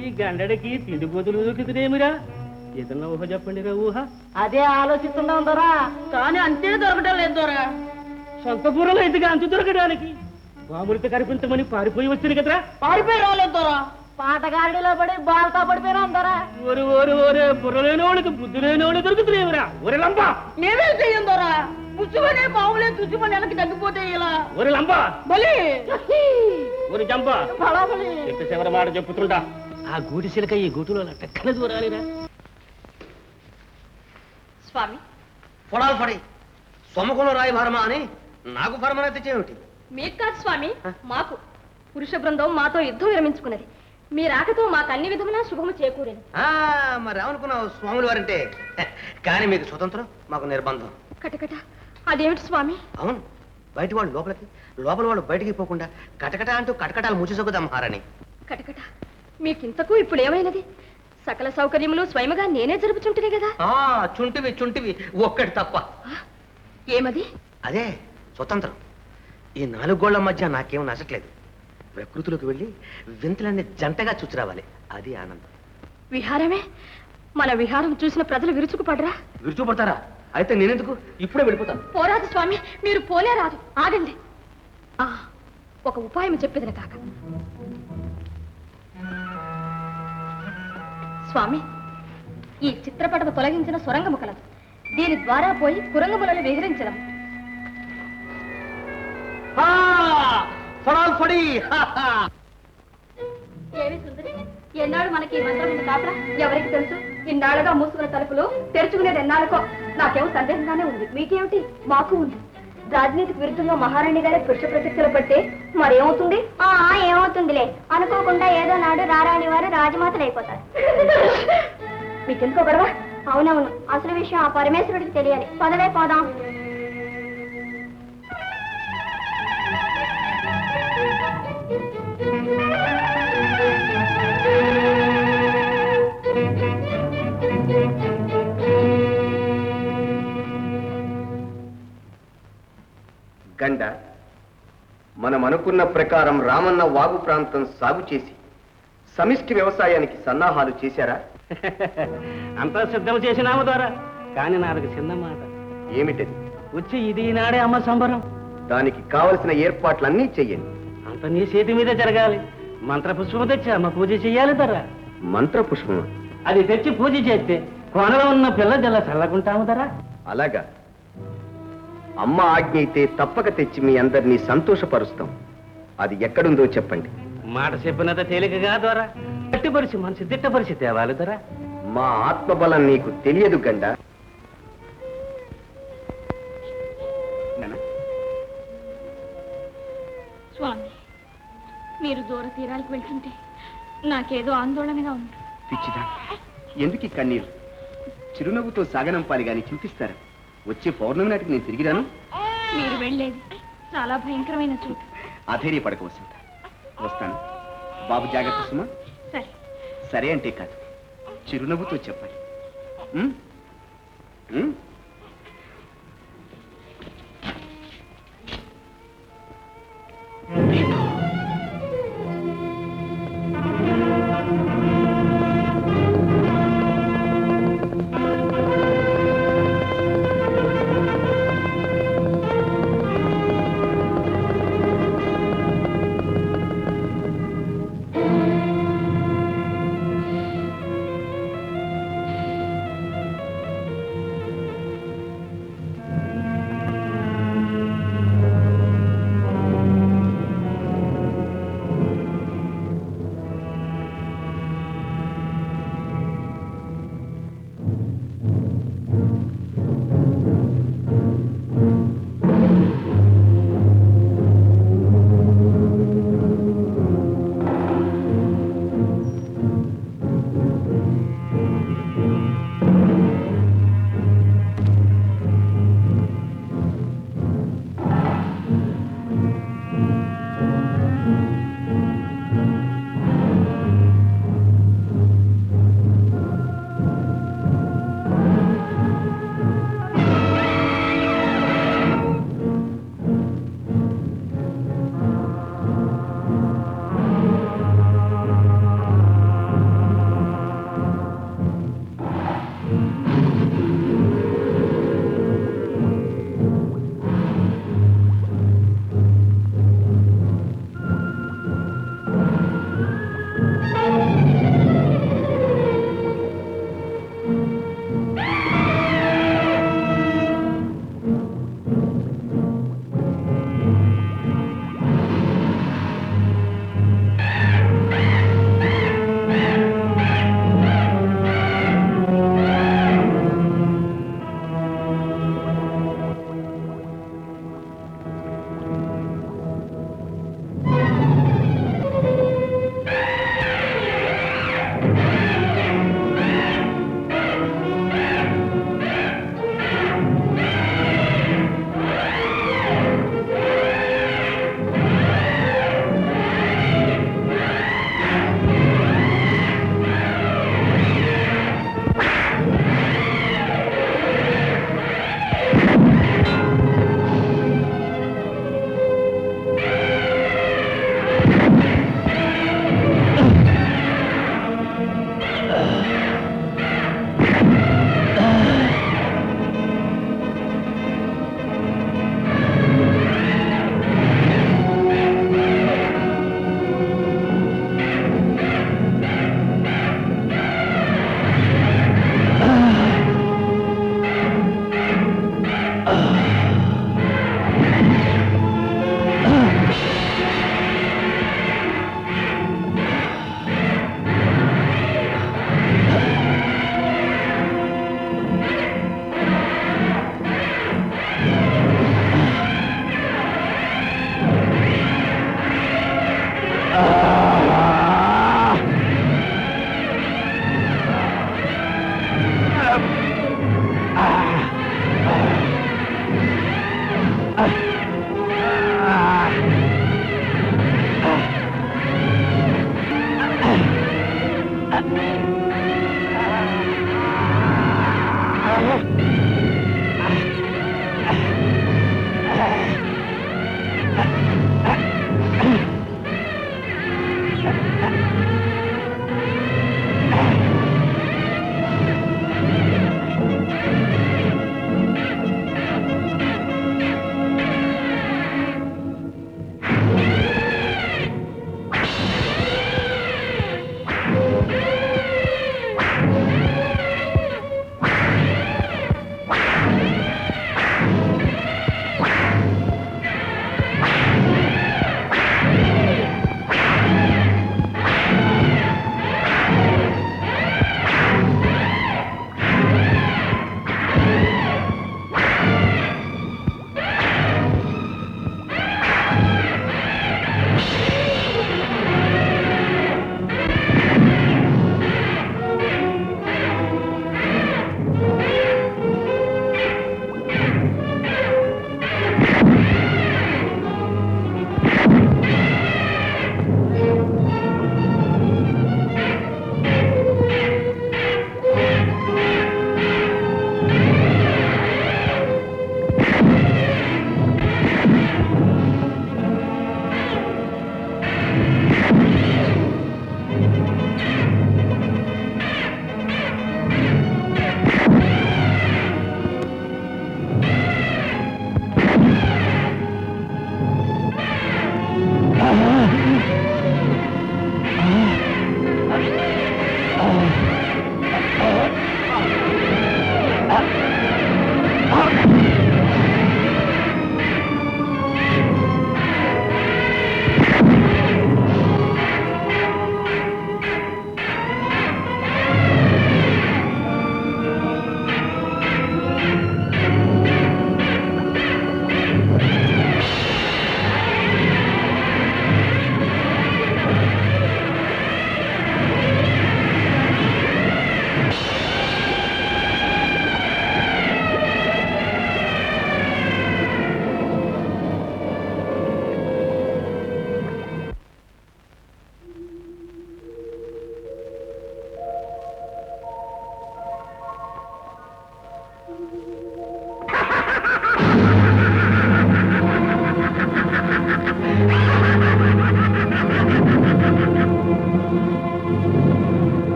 ఈ గండడికి తిండి బొదులు దొరుకుతుందేమిరా ఏదన్నా ఊహ చెప్పండిరా ఊహ. అదే ఆలోచిస్తున్నాం దొరా కానీ అంతే దొరకడం లేదు దొరా సొంత బుర్రలో ఎందుకు అంత దొరకడానికి బాముడితో కనిపించమని పారిపోయి వచ్చింది కదరా. పారిపోయి రాలేదు దొరా పాటగాడిలో పడి బాల్తో పడిపోయినాం దొరా ఓరి ఓరి ఓరే బుర్ర లేని వాళ్ళకి బుద్ధి లేని వాళ్ళు దొరుకుతున్నాయిరా. ఒరే లంబ మేమేం చెయ్యం దొరా పుచ్చుమనే మామూలే తుచ్చుమని వెనక్కి తగ్గిపోతే ఇలా ఒరే లంబ బలి ఒరి జంప బలాబలి చెప్పి చివరి మాట చెప్పుతుంటా ఆ గూటి చిలక ఈ గూటిలో టక్కన దూరాలిరా. స్వామి పొలాలు పడి సొమ్మకుల రాయి భరమా అని నాకు భరమన తెచ్చేమిటి? మీకు కాదు స్వామి మాకు పురుష బృందం మాతో యుద్ధం విరమించుకున్నది. మీ రాకతో మాకు అన్ని విధముల శుభము చేకూరింది. మరి ఏమనుకున్నావు స్వాములు వారంటే? కానీ మీకు స్వతంత్రం, మాకు నిర్బంధం. కటకట అదేమిటి స్వామి? అవును, బయట వాళ్ళు లోపలికి, లోపల వాళ్ళు బయటికి పోకుండా కటకట అంటూ కటకటాలు ముచ్చిసొక్కుదాం మహారాణి. కటకట మీకింతకు ఇప్పుడు ఏమైనది? సకల సౌకర్యములు స్వయముగా నేనే జరుపుచుంటునే కదా. చుంటివి చుంటివి ఒక్కటి తప్ప. ఏమది? అదే స్వతంత్రం. ఈ 4 గోళ్ల మధ్య నాకేం నచ్చట్లేదు. ప్రకృతిలోకి వెళ్ళి వింతలన్నీ జంటగా చూచిరావాలి, అది ఆనందం. విహారమే? మన విహారం చూసిన ప్రజలు విరుచుకుపడరా? విరుచుకుపడతారా? అయితే నేనెందుకు, ఇప్పుడే వెళ్ళిపోతాను. పోరాదు స్వామి, మీరు పోలే రాదు, ఆగండి. ఒక ఉపాయం చెప్పేదిన కాక. స్వామి, ఈ చిత్రపటము తొలగించిన సొరంగము కలదు. దీని ద్వారా పోయి కురంగములను విహరించడం. ఏమి సుందరి, ఎన్నాడు మనకి ఈ మంత్రం ఉంది కాపరా? ఎవరికి తెలుసు? ఇన్నాళ్ళుగా మూసుకున్న తలుపులు తెరుచుకునేది ఎన్నాళ్ళకో. నాకేమో సందేహంగానే ఉంది. మీకేమిటి? మాకు ఉంది. రాజనీతికి విరుద్ధంగా మహారాణి గారే పురుష ప్రతిష్టలు పట్టే మరేమవుతుంది? ఏమవుతుందిలే, అనుకోకుండా ఏదో నాడు రారాణి వారు రాజమాతలు అయిపోతారు. మీకెందుకో గొడవ? అవునవును, అసలు విషయం ఆ పరమేశ్వరుడికి తెలియాలి. పదవే పోదాం. గండ, మనం అనుకున్న ప్రకారం రామన్న వాగు ప్రాంతం సాగు చేసి సమిష్టి వ్యవసాయానికి సన్నాహాలు చేశారా? అంతా సిద్ధం చేసినాము ద్వారా. కానీ నాకు చిన్న మాట. ఏమిటది? వచ్చి ఇది నాడే అమ్మ సంబరం. దానికి కావలసిన ఏర్పాట్లన్నీ చెయ్యండి. అంత నీ చేతి మీద జరగాలి. మంత్రపుష్పం తెచ్చి అమ్మ పూజ చెయ్యాలి ధర. మంత్రపుష్పం అది తెచ్చి పూజ చేస్తే కొనలో ఉన్న పిల్ల జల్ల చల్లకుంటాము ధర. అలాగా? అమ్మ ఆజ్ఞ అయితే తప్పక తెచ్చి మీ అందరినీ సంతోషపరుస్తాం. అది ఎక్కడుందో చెప్పండి. మాట చెప్పినంత తేలికగా ద్వారా గట్టిపరిచి మనసు దిట్టపరిచి తేవాలి ధర. మా ఆత్మబలం నీకు తెలియదు గండ. స్వామి, మీరు దూర తీరాలకు వెళ్తుంటే నాకేదో ఆందోళనగా ఉంది. పిచ్చిదా, ఎందుకు ఈ కన్నీరు? చిరునవ్వుతో సాగనంపాలి గాని చింతిస్తారా? వచ్చే పౌర్ణమి నాటికి నేను తిరిగిరాను. మీరు వెళ్ళేది చాలా భయంకరమైన చోటు. అధైర్యపడక వసంత, వస్తాను. బాబు జాగ్రత్త సుమా. సరే. సరే అంటే కాదు, చిరునవ్వుతో చెప్పాలి. ఉమ్? ఉమ్?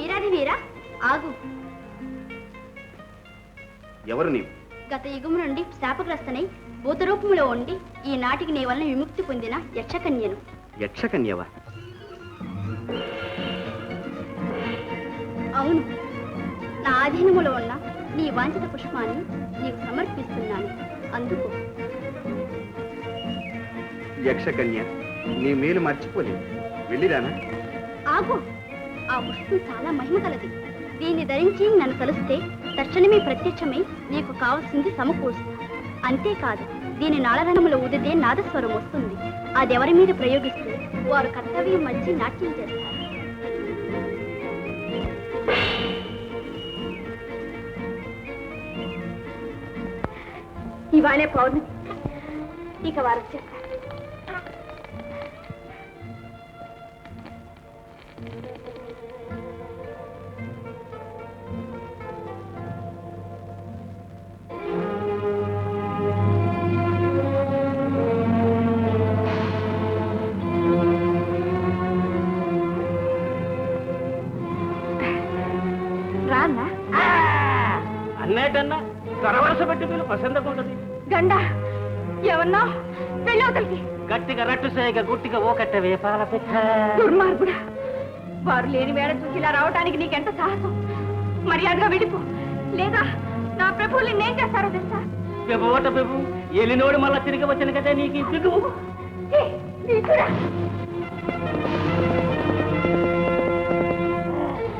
వీరాది వీరా ఆగు. ఎవరు నీవు? గత యుగము నుండి శాపగ్రస్తనై భూతరూపములో ఉండి ఈనాటికి నీ వలన విముక్తి పొందిన యక్షకన్యను. యక్షకన్యవా? అవును, నా ఆధీనములో ఉన్న నీ వాంఛిత పుష్పాన్ని నీకు సమర్పిస్తున్నాను. అందుకు. యక్షకన్య, నీ మేలు మర్చిపోలేదు. వెళ్ళిరానా? ఆగు. ఆ పుష్పం చాలా మహిమ కలది. దీన్ని ధరించి నన్ను కలిస్తే తక్షణమే ప్రత్యక్షమై నీకు కావలసింది సమకూరుస్తా. అంతేకాదు, దీని నాళరణములో ఊదితే నాదస్వరం వస్తుంది. అదెవరి మీద ప్రయోగిస్తే వారు కర్తవ్యం మర్చి నాట్యం చేస్తారు. ఇవాళే పౌర్ణమి, ఇక వారు వచ్చేస్తారు. అన్నేటన్నా కరవరస పెట్టి వీళ్ళు పసందకుంటది. గండా ఎవన్నా వెళ్ళవతలికి. గట్టిగా రట్టు సేయగా గుట్టిగా ఓ కట్ట వేపాల పెట్ట. దుర్మార్గుడా, వారు లేని వేళ చూసి ఇలా రావటానికి నీకెంత సాహసం? మర్యాదగా విడిపో, లేదా నా ప్రభువులు నేను చేస్తారో తెలుసా? బెబోట బెబు ఎలినోడు మళ్ళా తిరిగి వచ్చిన కదా నీకు ఈ దిగువు.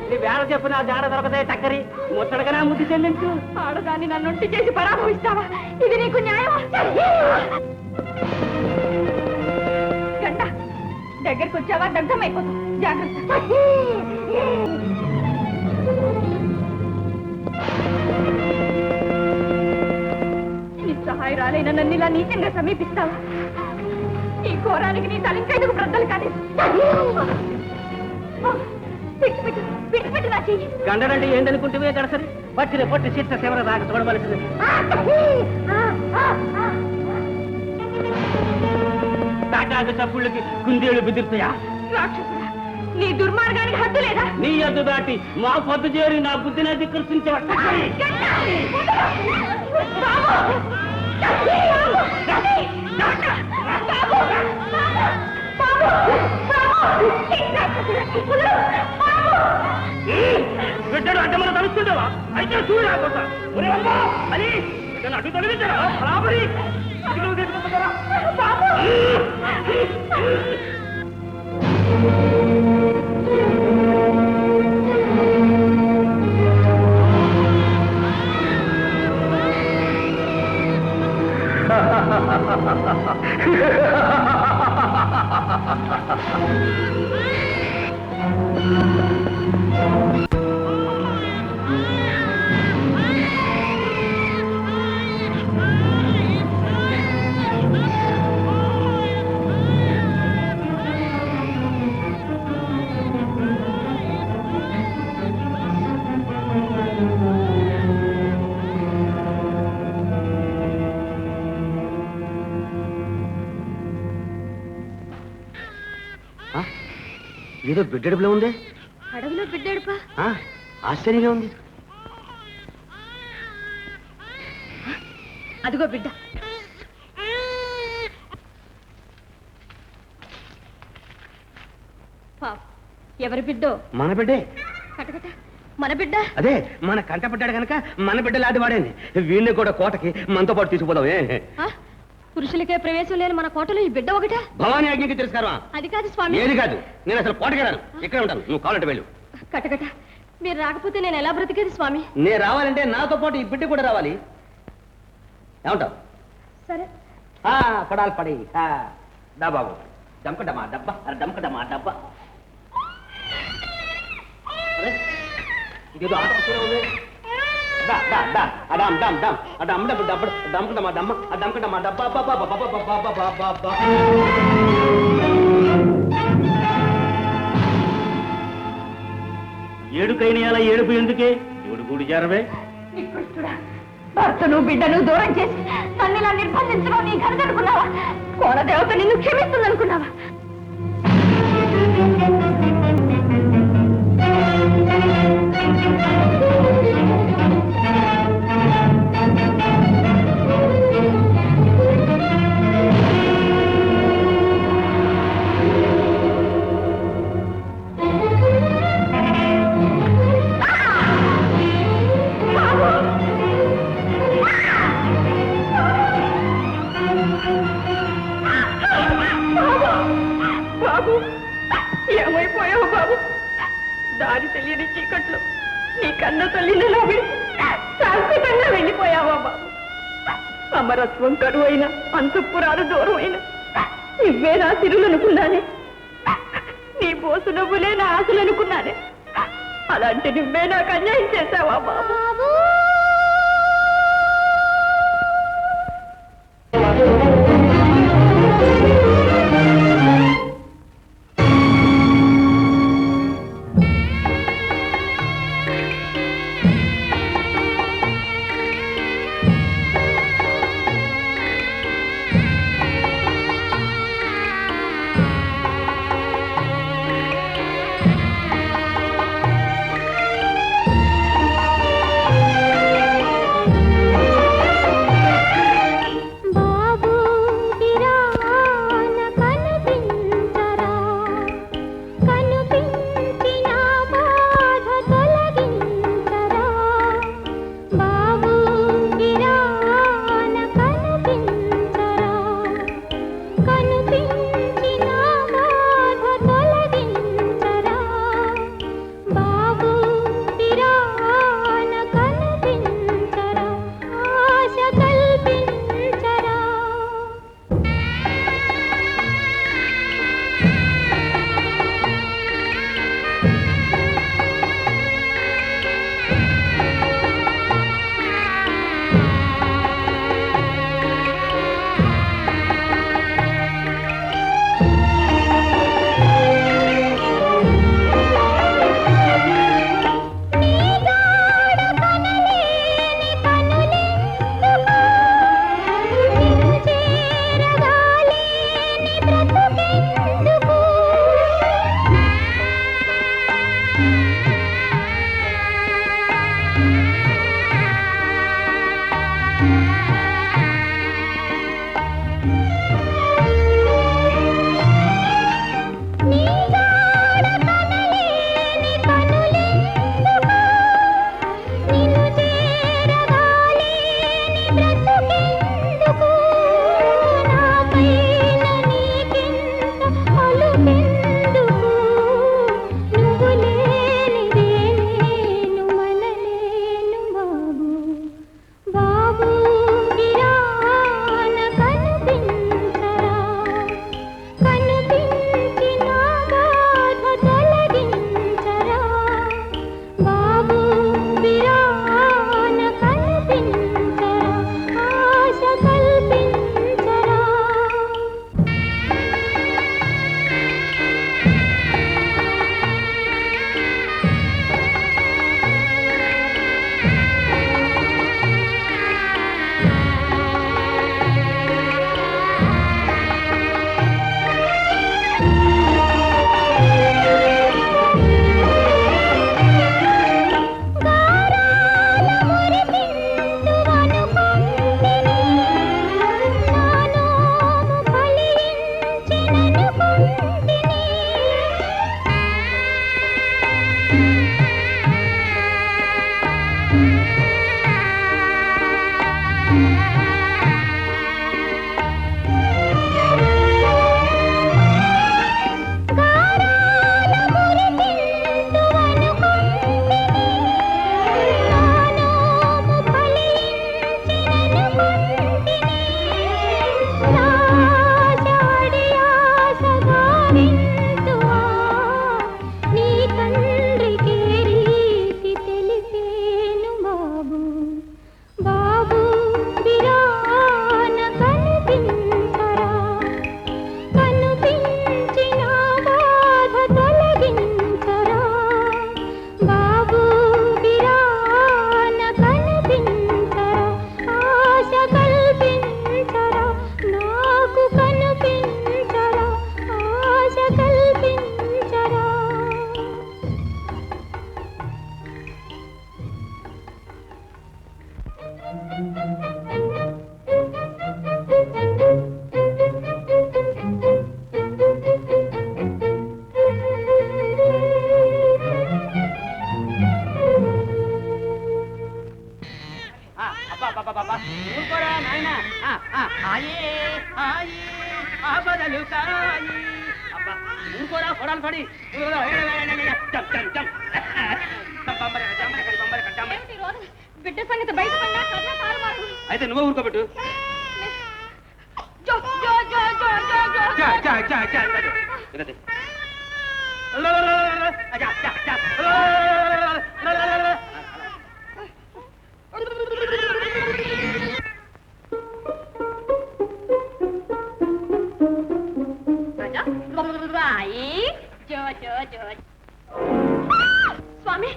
నీ వేళ చెప్పిన జాడ దొరకదే టక్కరి ముట్టడగా ముద్దు చెల్లించు. ఆడదాన్ని నన్నుంటి చేసి పరాభవిస్తావా? ఇది నీకు న్యాయమా? గంట దగ్గరికి వచ్చావా దగ్ధమైపోతావు. జాగ్రత్త. నిస్సహాయురాలైన నన్ను ఇలా నీచంగా సమీపిస్తావా? ఈ ఘోరానికి నీ తలింకైదుకు బ్రద్దలు కానీ. గండనంటే ఏందనుకుంటే గడసరి పట్టిన పట్టి చిత్త శివర దాకా చూడవలసింది. తాటాకు చప్పుళ్ళకి కుందేళ్లు బెదిరుతాయా? రాక్షసుడా, నీ దుర్మార్గానికి హద్దు లేదా? నీ అద్దు దాటి మా పొద్దు చేరి నా బుద్ధిని ధిక్కరించేవా? బిడ్డడు అంటే మనం తలుస్తుందేవా? అయితే చూడు అని అటు తొలగించరా బరాబరి తీసుకుంటారా? ఏదో బిడ్డడుపులో ఉంది. అడవిలో బిడ్డడుపా? ఆశ్చర్యంగా ఉంది. అదిగో బిడ్డ. ఎవరి బిడ్డో? మన బిడ్డే. కటకట మన బిడ్డ. అదే మన కంటపడ్డాడు కనుక మన బిడ్డ లాంటి వాడేంది. వీడిని కూడా కోటకి మనతో పాటు తీసుకుపోదాం. పురుషులకే ప్రవేశం లేని మన కోటలో ఈ బిడ్డ ఒకట? భవానీ ఆజ్ఞకి తెలుసుకారా? అది కాదు స్వామి. ఏది కాదు, నేను అసలు కోటకి రాను, ఇక్కడ ఉంటాను. నువ్వు కావాలంటే వెళ్ళు. కటకట మీరు రాకపోతే నేను ఎలా బ్రతికేది స్వామి? నేను రావాలంటే నాతో పాటు ఈ బిడ్డ కూడా రావాలి. ఏమంటావు? సరే. పడాలి పడి దా బాబు. దమ్కడమా డబ్బా, అరే దమ్కడమా డబ్బా. ఇదేదో ఆట వస్తూనే ఉంది. ఏడుకైన ఏడుపు ఎందుకే? ఏడు గుడి జారవే. భర్తను బిడ్డను దూరం చేసి నన్ను ఇలా నిర్బంధించడం నీ ఘనతనుకున్నావా? కోన దేవత నిన్ను క్షమిస్తుందనుకున్నావా? బాబు ఏమైపోయావు బాబు? దారి తెలియని చీకట్లో నీ కన్న తల్లినిలా శాశ్వతంగా వెళ్ళిపోయావా బాబు? అమరత్వం కరువైన అంతఃపురాలు దూరమైన నువ్వే నా సిరులనుకున్నానే, నీ బోసు నవ్వులే నా ఆశలనుకున్నానే. అలాంటి నువ్వే నాకు అన్యాయం చేశావా బాబు? తీసుకోరా కొడాలి పడి బిడ్డ సంగతి బయట పడినా కథ తారుమారు. అయితే నువ్వే ఊరుకోబెట్టు. జో జో జో జో జో జో చా చా చా చా ఇదతే స్వామి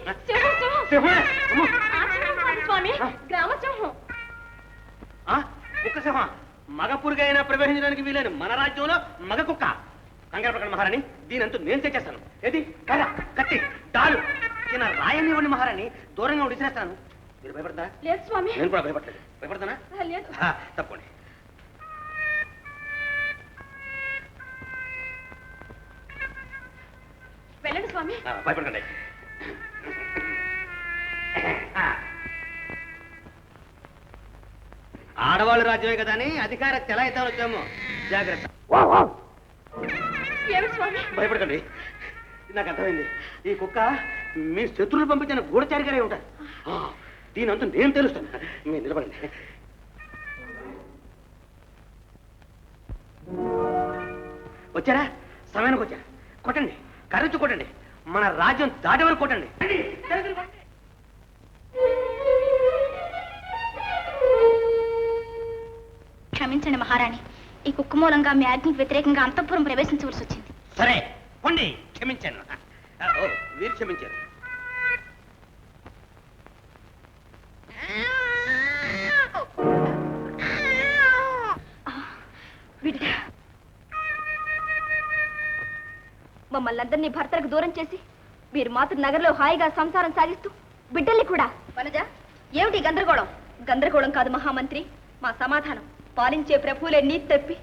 స్వామి గ్రామ సింహం. కుక్క సింహం మగ పురుగైనా ప్రవేశించడానికి వీలేని మన రాజ్యంలో మగ కుక్క. కంగారు పడకండి మహారాణి, దీనంతా నేను తెచ్చేస్తాను. ఏది కర్ర కత్తి డాలు చిన్న రాయనివ్వండి మహారాణి, దూరంగా విసిరేస్తాను. మీరు భయపడతారా? లేదు స్వామి. నేను కూడా భయపడలేదు. భయపడతానా? లేదు. తప్పండి. వెళ్ళండి స్వామి. భయపడకండి. ఆడవాళ్ళు రాజ్యమే కదా అని అధికార తెలాయితా వచ్చాము. జాగ్రత్త. ఏమిటి స్వామి? భయపడకండి, నాకు అర్థమైంది. ఈ కుక్క మీ శత్రువులు పంపించిన గూఢచారిగానే ఉంటారు. దీనంతా నేను తెలుస్తాను. మీరు నిలబడండి. వచ్చారా? సమయానికి వచ్చారా? కొట్టండి, కర్రచ్చు కొట్టండి. మన రాజ్యం దాటి వరకు కొట్టండి. క్షమించండి మహారాణి, ఈ కుక్క మూలంగా మీ ఆజ్ఞకు వ్యతిరేకంగా అంతఃపురం ప్రవేశించవలసి వచ్చింది. సరే పొండి, క్షమించాను. వీరు క్షమించారు. మమ్మల్ని అందరినీ భర్తలకు దూరం చేసి మీరు మాత్రం నగరంలో హాయిగా సంసారం సాగిస్తూ బిడ్డల్ని కూడా. వనజ, ఏమిటి గందరగోళం? గందరగోళం కాదు మహామంత్రి, మా సమాధానం. పాలించే ప్రభువులే నీతి తప్పి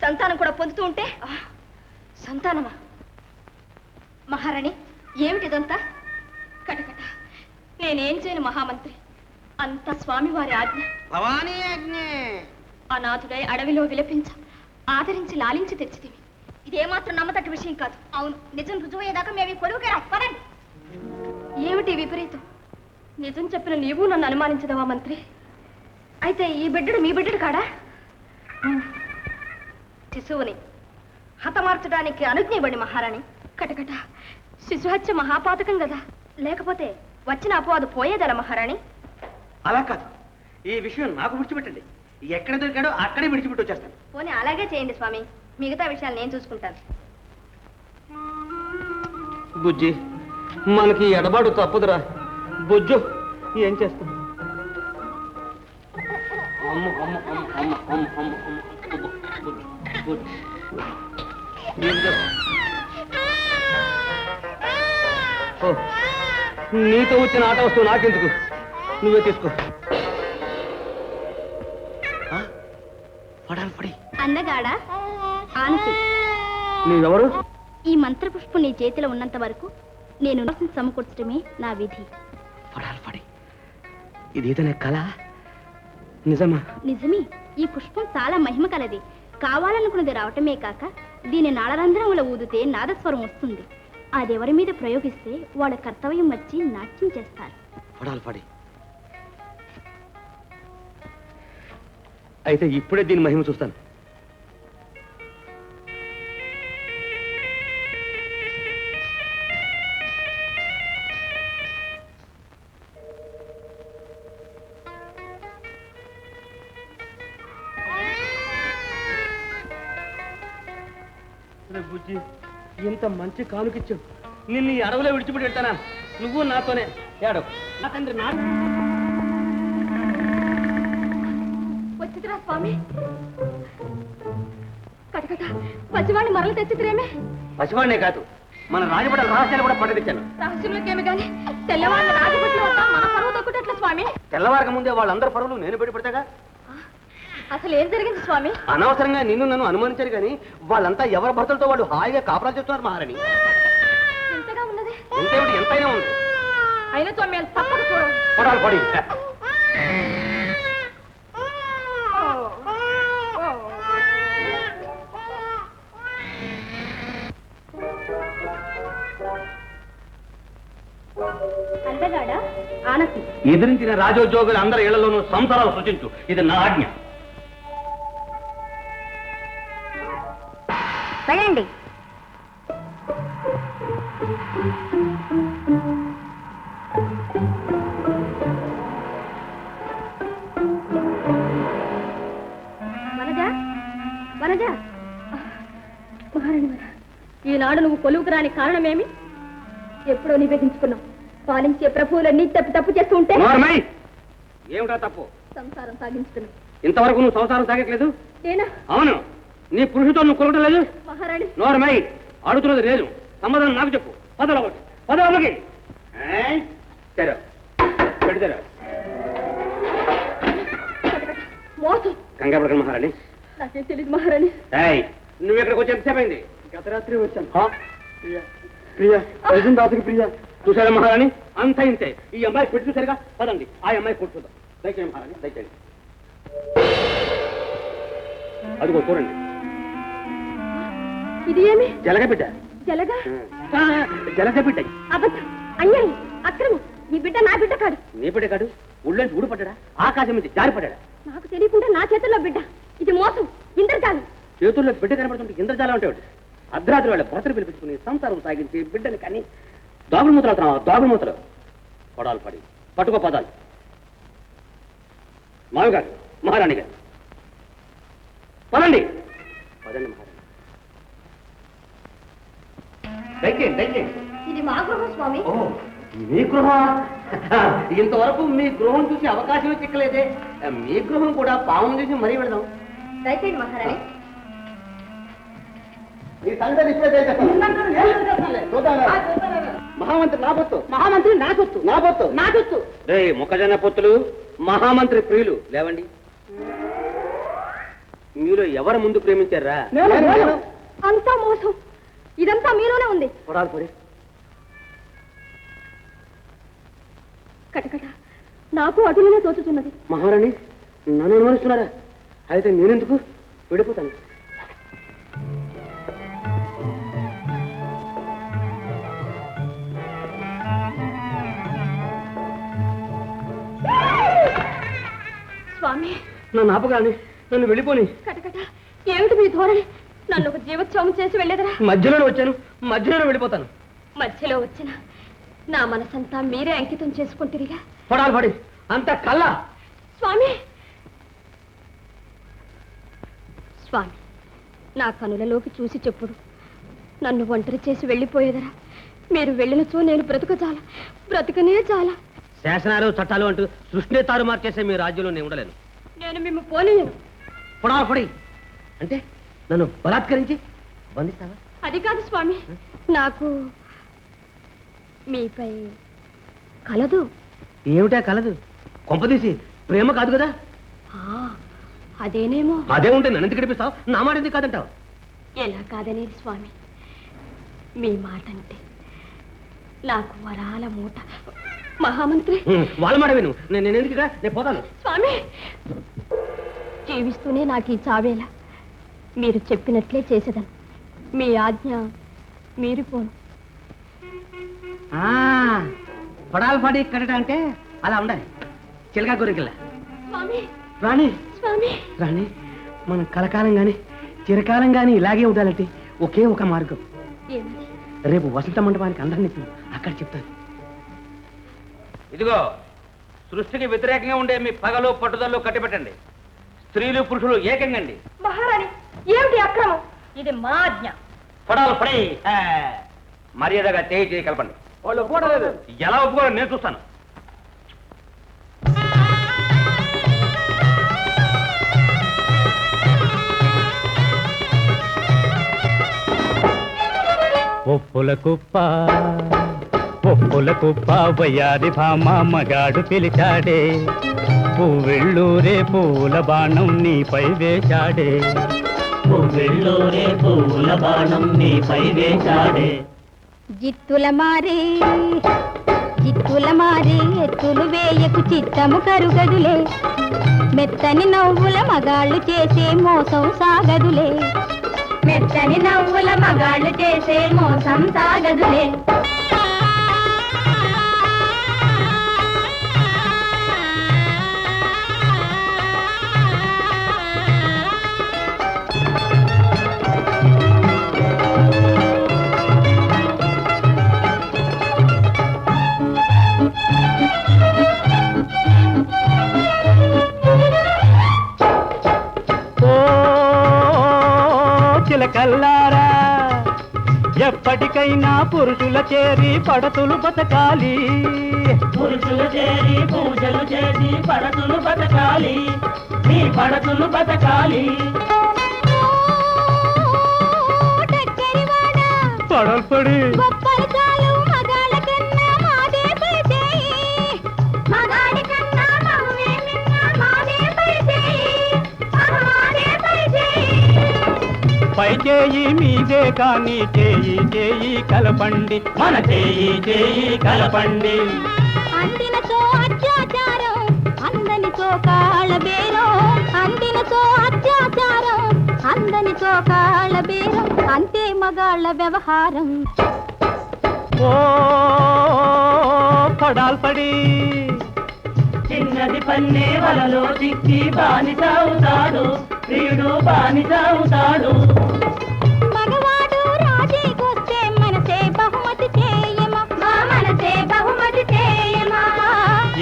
సంతానం కూడా పొందుతూ ఉంటే. సంతానమా? మహారాణి, ఏమిటిదంతా? కటకట, నేనేం చేయను మహామంత్రి, అంతా స్వామివారి ఆజ్ఞ. భవానీ ఆజ్ఞ. అనాథుడై అడవిలో విలపించ ఆదరించి లాలించి తెచ్చితివి. ఇదేమాత్రం నమ్మతగ్గ విషయం కాదు. అవును, నిజం రుజువయ్యేదాకా మేము పొరుగుగా పదండి. ఏమిటి విపరీతం? నిజం చెప్పిన నీవు నన్ను అనుమానించదవా మంత్రి? అయితే ఈ బిడ్డడు మీ బిడ్డడు కాడా? శిశువుని హతమార్చడానికి అనుజ్ఞ ఇవ్వండి మహారాణి. కటకట, శిశుహత్య మహాపాతకం కదా, లేకపోతే వచ్చిన అపవాదు పోయేదల మహారాణి. అలా కాదు, ఈ విషయం నాకు విడిచిపెట్టండి. ఎక్కడ దొరికాడో అక్కడే విడిచిపెట్టి వచ్చేస్తాను. పోనీ అలాగే చేయండి స్వామి, మిగతా విషయాలు నేను చూసుకుంటాను. బుజ్జి, మనకి ఎడబాటు తప్పదురా. బుజ్జు, ఏం చేస్తాం? అమ్మ అమ్మ అమ్మ అమ్మ అమ్మ అమ్మ అమ్మ బుజ్జు, ఏం చేస్తాం? నీతో వచ్చిన ఆట వస్తువు నాకెందుకు, నువ్వే తీసుకో. పడాలి పడి. అందగాడ ఆనతి, నీవెవరు? ఈ మంత్రపుష్పం నీ చేతిలో ఉన్నంత వరకు నేను సమకూర్చడమే నా విధి. పడాలి పడి. ఇదేదనే కళ నిజమా? నిజమే. ఈ పుష్పం చాలా మహిమ కలది. కావాలనుకున్నది రావటమే కాక దీని నాళరంధ్రముల ఊదితే నాదస్వరం వస్తుంది. అదెవరి మీద ప్రయోగిస్తే వాళ్ళ కర్తవ్యం వచ్చి నాట్యం చేస్తారు. పడాలి పడి. అయితే ఇప్పుడే దీని మహిమ చూస్తాను. బుజ్జి, ఇంత మంచి కానుకిచ్చావు. నిన్ను ఈ అడవిలో విడిచిపెట్టి వెళ్తానా? నువ్వు నాతోనే ఏడవు. నా తండ్రి నా వచ్చిరా స్వామి. కటకట, పసివాడిని మరలు తెచ్చిద్రేమే. పసివాడినే కాదు, మన రాజబిడ్డల రహస్యాలు కూడా పట్టదిచ్చాను. రహస్యంలోకేమి గాని తెల్లవాళ్ళ రాజబట్లు వద్ద మన పరువు తొక్కుటట్ల స్వామి. తెల్లవారక ముందే వాళ్ళందరి పరువులు నేను పెట్టి పెడతాగా. అసలు ఏం జరిగింది స్వామి? అనవసరంగా నిన్ను నన్ను అనుమానించారు కానీ వాళ్ళంతా ఎవరి భర్తలతో వాళ్ళు హాయిగా కాపురాలు చెప్తున్నారు మహారాణి. ఎంతగా ఉన్నది? ఎంతేమిటి, ఎంతైనా ఉంది. అయినా స్వామి అది తప్పక చూడండి. పడాలి పడి. అందగాడా ఆనతి ఎదిరించిన రాజోద్యోగులు అందరి ఇళ్లలోనూ సంసారాలు సృష్టించు, ఇది నా ఆజ్ఞ. వెళ్ళండి. వనజా వనజా మహారాణి వర, ఈనాడు నువ్వు కొలువుకు రాని కారణమేమి? ఎప్పుడో నివేదించుకున్నావు. పాలించే ప్రభువులన్నీ తప్పు చేస్తూ ఉంటే ఏమిటా తప్పు? సంసారం సాగించుకున్నావు. ఇంతవరకు నువ్వు సంసారం సాగట్లేదు. నేనా? అవును, నీ పురుషుతో నువ్వు కొలగటం లేదు. మహారాణి నోరమై అడుగుతున్నది లేదు, సమాధానం నాకు చెప్పు. పదలోకి సరే పెడతారా? మోసం. కంగారు పడకండి మహారాణి. నాకేం తెలియదు మహారాణి. నువ్వు ఇక్కడికి వచ్చి ఎంతసేపు అయింది? గత రాత్రి వచ్చాను. ప్రియా వైద్యం దాతకి ప్రియా. చూసారా మహారాణి, అంత ఇంతే. ఈ అమ్మాయి పెట్టి చూసారుగా, పదండి ఆ అమ్మాయి కొట్టు చూద్దాం. దయచేయండి మహారాణి, దయచేయండి. అదిగో చూడండి, ఇది ఏమి? జలగ బిడ్డ. జలగా? జలగ బిడ్డ. అబద్ధం, అన్యాయం, అక్రమం. ఈ బిడ్డ నా బిడ్డ కాదు. నీ బిడ్డ కాడు. ఊళ్ళోంచి ఊడిపడ్డా, ఆకాశం నుంచి జారిపడ్డా. నాకు తెలియకుండా నా చేతుల్లో బిడ్డ. ఇది మోసం, ఇంద్రజాలం. చేతుల్లో బిడ్డ కనబడుతుంటే ఇంద్రజాలం అంటే ఒకటి. అర్ధరాత్రి వాళ్ళ భర్తలు పిలిపించుకుని సంసారం సాగించి బిడ్డని కానీ దాగుడు మూతలు అవుతున్నావా? దాగుడు మూతలు పడాలి పడి పట్టుకో పదాలు. మావిగారు, మహారాణి గారు, పదండి పదండి మహారాణి. దయచేయండి దయచేయండి. ఇది మా గృహం స్వామి. ఓ, మీ గృహం? ఇంతవరకు మీ గృహం చూసి అవకాశమే చిక్కలేదే. మీ గృహం కూడా పాము చూసి మరీ వెళదాం. దయచేయండి మహారాణి. మహామంత్రి నా పొత్తు, మహామంత్రి నా పొత్తు, నా పొత్తు, నా పొత్తు. రే మొక్కజొన్న పొత్తులు, మహామంత్రి ప్రియులు లేవండి. మీలో ఎవరు ముందు ప్రేమించారా? అంతా మోసం. ఇదంతా మీలోనే ఉంది. పొడాలి పొడి. కటకట నాకు అటులోనే తోచుతున్నది. మహారాణి నన్ను అనుమానిస్తున్నారా? అయితే నేనెందుకు విడిపోతాను. స్వామి నన్ను ఆపగాని, నన్ను వెళ్ళిపోని. కటకట ఏమిటి మీ ధోరణి? నన్ను ఒక జీవోత్సవం చేసి వెళ్ళేదరా? మధ్యలోనే వచ్చాను, మధ్యలోనే వెళ్ళిపోతాను. మధ్యలో వచ్చిన నా మనసంతా మీరే అంకితం చేసుకుంటారుగా. పడాలి పడి అంత కల్లా. స్వామి స్వామి, నా కనులలోకి చూసి చెప్పుడు. నన్ను ఒంటరి చేసి వెళ్ళిపోయేదరా? మీరు వెళ్ళినచో నేను బ్రతకనే చాలా. శాసనాలు చట్టాలు అంటూ సృష్టిని తారుమారు చేసే మీ రాజ్యంలో నేను ఉండలేను. నేను మేము పోనీయను. పొడాలి పొడి అంటే నన్ను బలాత్కరించి బంధిస్తావా? అది కాదు స్వామి, నాకు మీపై కలదు. ఏమిటా కలదు? కొంపదీసి ప్రేమ కాదు కదా? అదేనేమో. అదే ఉంటే నన్ను ఎందుకు గడిపిస్తావు? నా మాట ఎందుకు కాదంటావు? ఎలా కాదనేది స్వామి? మీ మాట అంటే నాకు వరాల మూట. మహామంత్రి వాళ్ళ మాట విను. నేను ఎందుకు నేను పోతాను. స్వామి జీవిస్తూనే నాకు ఈ చావేలా. మీరు చెప్పినట్లే చేసేదను. మీ ఆజ్ఞ మీరిపోను. పడాలి పడి కట్టడం అంటే అలా ఉండాలి. చిలకా గురికిల్ల స్వామి. రాణి స్వామి రాణి, మనం కలకాలం గాని చిరకాలం గాని ఇలాగే ఉండాలంటే ఒకే ఒక మార్గం. ఏమిటి? రేపు వసంత మండపానికి అందరినీ అక్కడ చెప్తాను. ఇదిగో, సృష్టికి వ్యతిరేకంగా ఉండే మీ పగలు పట్టుదలలో కట్టిపెట్టండి. స్త్రీలు పురుషులు ఏకంగండి. మహారాణి ఏమిటి అక్రమం? ఇది మా ఆజ్ఞ. పడాలి పడి మర్యాదగా చేయి కలపండి. వాళ్ళు ఒప్పుకోవడం ఎలా ఒప్పుకోవడం నేను చూస్తాను. ఒప్పుల కుప్ప వయ్యారి భామ మగాడు పిలిచాడే, పువ్వెళ్ళూరే పూల బాణం నీపై వేశాడే, పువ్వెళ్ళూరే పూల బాణం నీపై వేశాడే. జిత్తుల మారే ఎత్తులు వేయకు చిత్తము కరుగదులే, మెత్తని నవ్వుల మగాళ్ళు చేసే మోసం సాగదులే, మెత్తని నవ్వుల మగాళ్ళు చేసే మోసం సాగదులే. ఎప్పటికైనా పురుషుల చేరి పడతులు బతకాలి, పురుషులు చేరి పూజలు చేసి పడతులు బతకాలి, నీ పడతులు బతకాలి. పడల్పడి గొప్పలు చాలు మగాళ్ళ కన్నా మాదే పై చేయి, మగాడి కన్నా మగువే మిన్న మాదే పై చేయి, మాదే పై చేయి. పై చేయి మీదే కాని చేయి చేయి కలపండి, మన చేయి చేయి కలపండి. అందినతో అత్యాచారం అందనితో కాళ్ళ బేరం, అందినతో అత్యాచారం అందనితో కాళ్ళ బేరం, అంతే మగాళ్ళ వ్యవహారం. ఓ పడాల్పడి చిన్నది పన్నే వలలో చిక్కి బానిసవుతాడు, ప్రియుడు బానిసవుతాడు. మగవాడు రాజీకొస్తే మనసే బహుమతి చేయమా, మనసే బహుమతి చేయమా.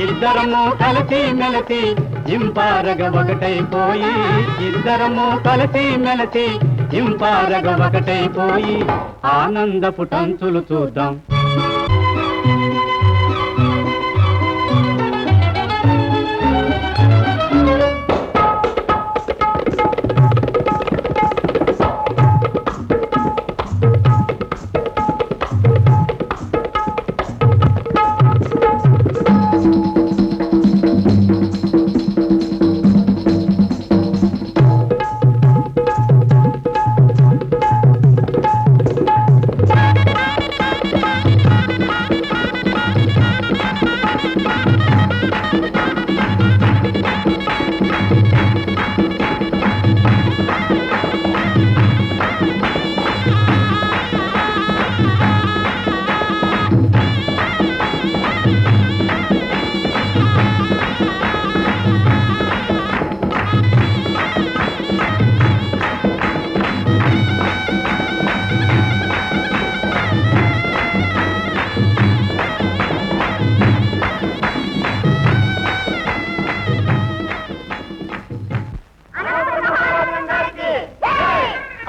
ఇద్దరము కలిసి మెలసి ఇంపారగ ఒకటైపోయి, ఇద్దరము కలిసి మెలసి ఇంపారగ ఒకటైపోయి ఆనందపు టంచులు చూద్దాం.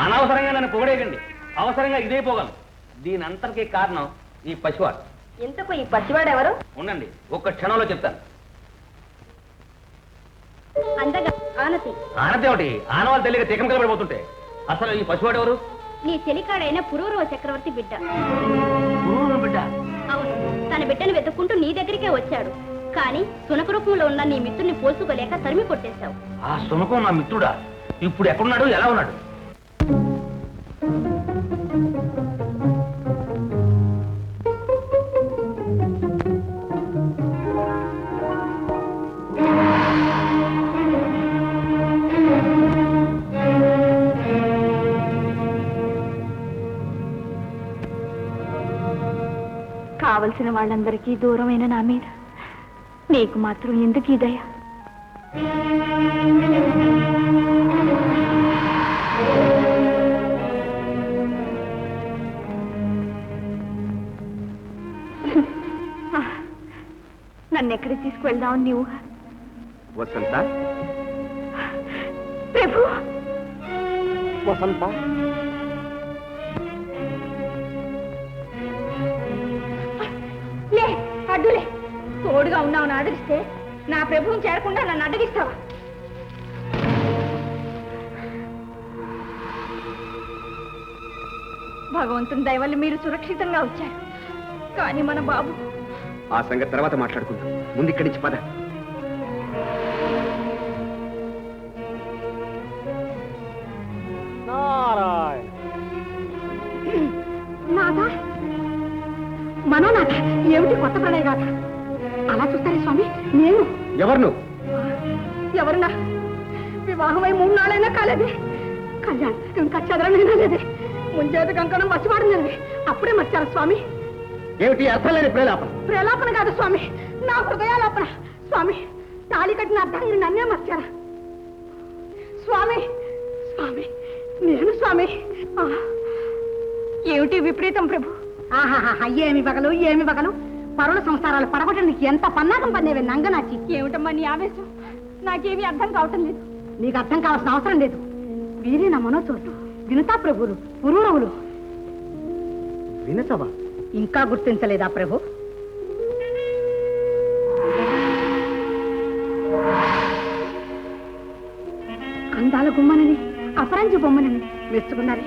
అనవసరంగా నన్ను పొగడేయండి, అవసరంగా ఇదే పోగలను. దీని అంతటికీ కారణం ఈ పసివాడు. ఇంతకు ఈ పసివాడెవరు? ఉండండి, ఒక్క క్షణంలో చెప్తాను. అందగా ఆనతి ఆనదేమిటి, ఆనవాళ్ళు తెలియక తికం కలబడిపోతుంటే అసలు ఈ పసివాడు ఎవరు? నీ చెలికాడైన పురూరవ చక్రవర్తి బిడ్డ. బిడ్డ? అవును, తన బిడ్డను వెతుక్కుంటూ నీ దగ్గరికే వచ్చాడు. కానీ సునక రూపంలో ఉన్న నీ మిత్రుని పోల్చుకోలేక తరిమి కొట్టేశావు. ఆ సునకం నా మిత్రుడా? ఇప్పుడు ఎక్కడున్నాడు, ఎలా ఉన్నాడు? కావలసిన వాళ్ళందరికీ దూరమైన నా మీద నీకు మాత్రం ఎందుకు ఈ దయ? నన్ను ఎక్కడికి తీసుకువెళ్దామని నీవు? వసంత, ప్రభు, వసంత, లే అడ్డులే. తోడుగా ఉన్నావు ఆదరిస్తే నా ప్రభువుని చేరకుండా నన్ను అడ్డగిస్తావా? భగవంతుని దయ వల్ల మీరు సురక్షితంగా వచ్చారు. కానీ మన బాబు. ఆ సంగతి తర్వాత మాట్లాడుకుందాం, ముందు ఇక్కడి నుంచి పద. నాదా మనోనాథ, ఏమిటి కొత్త ప్రణయ గాథ? అలా చూస్తారే స్వామి. నేను ఎవరు నువ్వు? ఎవరున్నా? వివాహమై 3 నాళ్ళైనా కాలేదే. కళ్యాణ్ ఇంకా చదరమైనా లేదే. ముంచేత కంకణం మర్చిపాడింది. అప్పుడే మర్చారు స్వామి. ఏమిటి అర్థం లేని ప్రేలాపన? ప్రేలాపన కాదు స్వామి, నా హృదయాలాపన. స్వామి, తాళి కట్టిన అర్థం మీరు నన్నే మర్చారా స్వామి? స్వామి, నేను స్వామి. ఏమిటి విపరీతం ప్రభు? ఏమి పగలు, ఏమి పగలు. పరుల సంసారాలు పడగొట్టడానికి ఎంత పన్నాగం పన్నేవే నంగనాచి. ఏమిటమ్మా నీ ఆవేశం? నాకేమీ అర్థం కావటం లేదు. నీకు అర్థం కావాల్సిన అవసరం లేదు. వీరే నా మనోచోటు, వినుతా ప్రభువులు, పురూరవులు. వినతవా? ఇంకా గుర్తించలేదా ప్రభు? అందాల గుమ్మనని, అపరంజి బొమ్మనని మెచ్చుకున్నారే.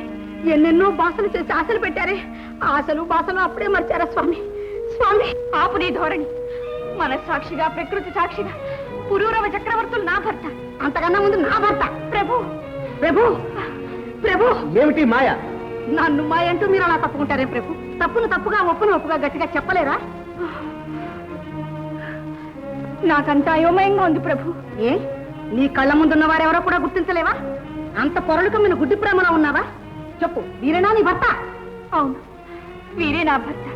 ఎన్నెన్నో బాసలు చేసి ఆశలు పెట్టారే. ఆశలు బాసలు అప్పుడే మర్చారా స్వామి? స్వామి, ఆపు నీ ధోరణి. మనస్సాక్షిగా, ప్రకృతి సాక్షిగా పురూరవ చక్రవర్తులు నా భర్త, అంతకన్నా ముందు నా భర్త. ప్రభు ప్రభు ప్రభు, ఏమిటి మాయ? నన్ను మాయ అంటూ మీరు అలా తప్పుకుంటారే ప్రభు? తప్పును తప్పుగా, ఒప్పును ఒప్పుగా గట్టిగా చెప్పలేరా? నాకంతా అయోమయంగా ఉంది ప్రభు. ఏ, నీ కళ్ళ ముందున్న వారెవరో కూడా గుర్తించలేవా? అంత పొరలు కమ్మిన గుడ్డి ప్రేమలో ఉన్నావా? చెప్పు, వీరేనా నీ భర్త? అవును, వీరే నా భర్త.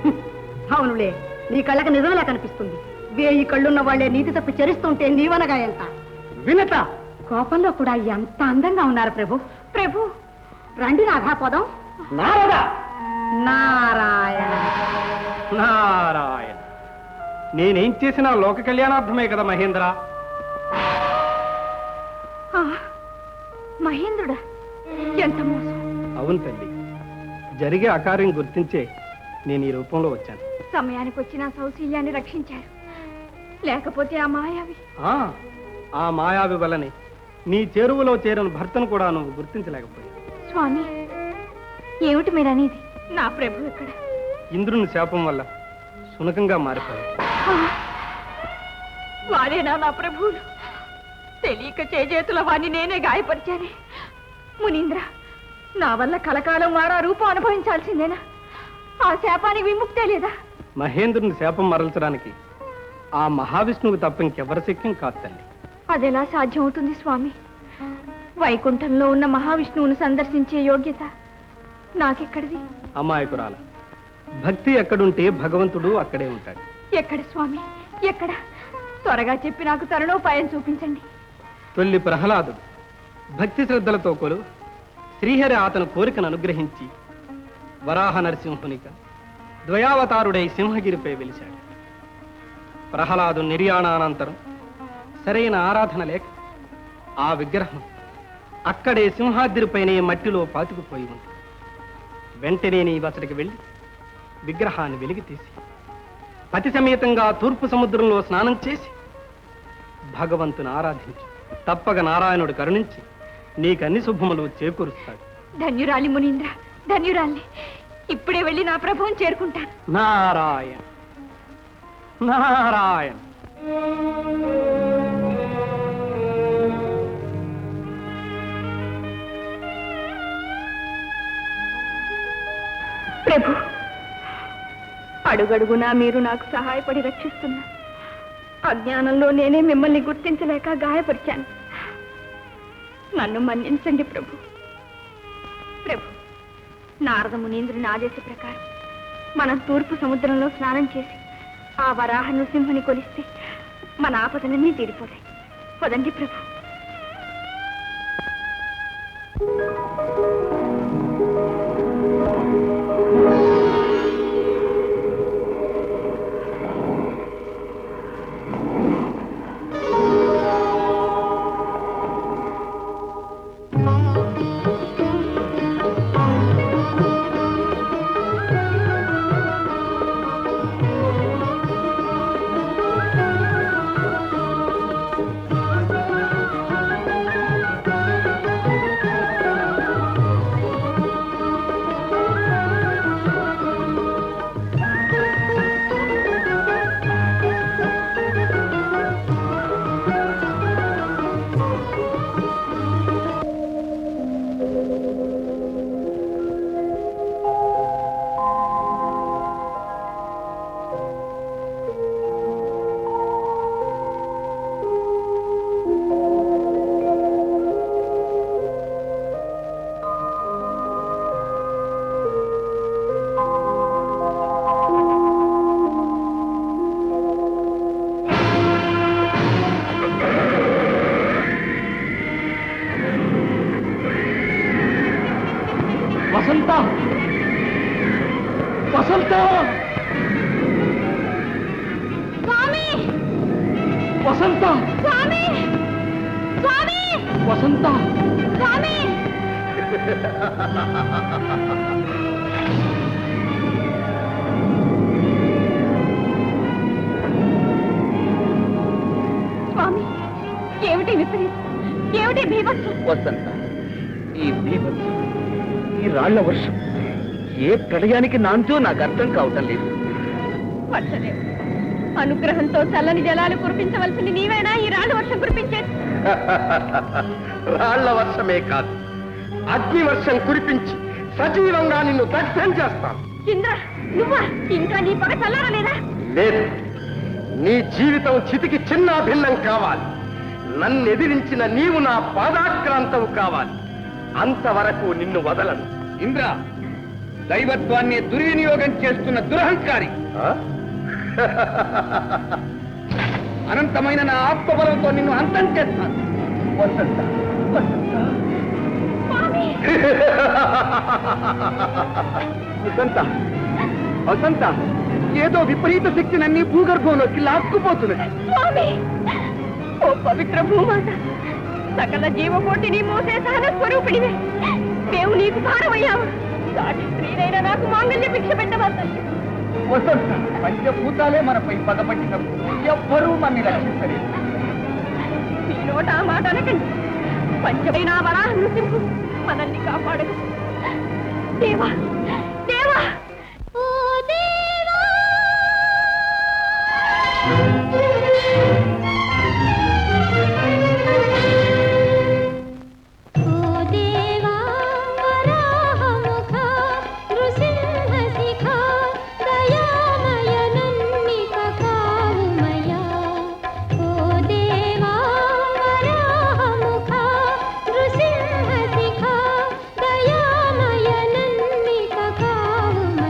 అవునులే, నీ కళ్ళకి నిజంలా కనిపిస్తుంది. వేయి కళ్ళున్న వాళ్లే నీతి తప్పి చరిస్తుంటే నీవనగా ఎంత? వినత కోపంలో కూడా ఎంత అందంగా ఉన్నారు ప్రభు. ప్రభు, రండి నాథాపదం. నారద నారాయణ నారాయణ, నేనేం చేసినా లోక కళ్యాణార్థమే కదా మహేంద్ర. మహేంద్రుడా, ఎంత మోసం! అవును తల్లి, జరిగే అకార్యం గుర్తించే నేను ఈ రూపంలో వచ్చాను. సమయానికి వచ్చిన సౌశీల్యాన్ని రక్షించారు. లేకపోతే ఆ మాయావి ఆ మాయావి వల్లనే నీ చెరువులో చేరిన భర్తను కూడా నువ్వు గుర్తించలేకపోయావు. స్వామి, ఏమిటి మీరనేది? నా ప్రభు ఎక్కడ? ఇంద్రుని శాపం వల్ల సునకంగా మారిపోయాడు. వారేనా నా ప్రభువులు? తెలియక చేజేతుల వాణ్ణి నేనే గాయపరిచానే. మునీంద్ర, నా వల్ల కలకాలం వారా రూపం అనుభవించాల్సిందేనా? ఆ శాపానికి విముక్తే లేదా? మహేంద్రుని శాపం మరల్చడానికి ఆ మహావిష్ణువుకు తప్ప ఇంకెవరి శక్యం కాదు తల్లి. అదెలా సాధ్యం అవుతుంది స్వామి? వైకుంఠంలో ఉన్న మహావిష్ణువును సందర్శించే యోగ్యత నాకెక్కడిది? అమాయకురాల, భక్తి ఎక్కడుంటే భగవంతుడు అక్కడే ఉంటాడు. ఎక్కడ స్వామి, ఎక్కడ? త్వరగా చెప్పి నాకు తరుణోపాయం చూపించండి. తొల్లి ప్రహ్లాదుడు భక్తి శ్రద్ధలతో కొలు శ్రీహరి అతను కోరికను అనుగ్రహించి వరాహ నరసింహునిగా ద్వయావతారుడై సింహగిరిపై వెలిశాడు. ప్రహ్లాదు నిర్యాణానంతరం సరైన ఆరాధన లేక ఆ విగ్రహం అక్కడే సింహాద్రిపైనే మట్టిలో పాతుకుపోయి ఉంది. వెంటనే నీ అతడికి వెళ్ళి విగ్రహాన్ని వెలికి తీసి పతి సమేతంగా తూర్పు సముద్రంలో స్నానం చేసి భగవంతుని ఆరాధించు. తప్పక నారాయణుడు కరుణించి నీకన్ని శుభములు చేకూరుస్తాడు. ధన్యురాలి మునీంద్ర, ధన్యురాలి. ఇప్పుడే వెళ్ళి నా ప్రభువుని చేరుకుంటాను. నారాయణ నారాయణ. ప్రభు, అడుగడుగునా మీరు నాకు సహాయపడి రక్షిస్తున్నా. అజ్ఞానంలో నేనే మిమ్మల్ని గుర్తించలేక గాయపరిచాను. నన్ను మన్నించండి ప్రభు. ప్రభు, నారద మునీంద్రుని ఆదేశ ప్రకారం మనం తూర్పు సముద్రంలో స్నానం చేసి ఆ వరాహ నృసింహుని కొలిస్తే మన ఆపదలన్నీ తీరిపోతాయి. పదండి ప్రభు. వసంత, వసంత, స్వామి, వసంత, స్వామి, స్వామి, వసంత. స్వామి. విపరీతం ఏమిటి భీభత్సం వసంత, ఈ బీభత్సం, ఈ రాళ్ల వర్షం ఏ ప్రళయానికి నాంతో నాకు అర్థం కావటం లేదు. వర్షదేవు అనుగ్రహంతో చల్లని జలాలు కురిపించవలసింది నీవేనా ఈ రాళ్ళు వర్షం కురిపించేది? రాళ్ల వర్షమే కాదు, అగ్ని వర్షం కురిపించి సజీవంగా నిన్ను దగ్ధం చేస్తాను. ఇంద్ర నువ్వా? ఇంకా నీ పగ చల్లారలేదా? లేదు, నీ జీవితం చితికి చిన్న భిన్నం కావాలి. నన్ను ఎదిరించిన నీవు నా పాదాక్రాంతవు కావాలి. అంతవరకు నిన్ను వదలను. ఇంద్ర, దైవత్వాన్ని దుర్వినియోగం చేస్తున్న దురహంకారి, అనంతమైన నా ఆత్మబలంతో నిన్ను అంతం చేస్తాను. వసంత, వసంత, వసంత, ఏదో విపరీత శక్తి నన్ను భూగర్భంలోకి లాక్కుపోతున్నది. ఓ పవిత్ర భూమాత, సకల జీవకోటిని మోసే సహన స్వరూపిడివే, మేము నీకు భారమయ్యాము. సాటి స్త్రీనైనా నాకు మాంగళ్య భిక్ష పెట్టవద్దండి. వసంత, పంచభూతాలే మనపై పగబట్టినప్పుడు ఎవ్వరూ మనని రక్షించలేదు. మీ నోట ఆ మాట అనకండి. పంచమైన వరాహ నృసింహు మనల్ని కాపాడదు. దేవా దేవా దయామయ నన్నిక కావుమయా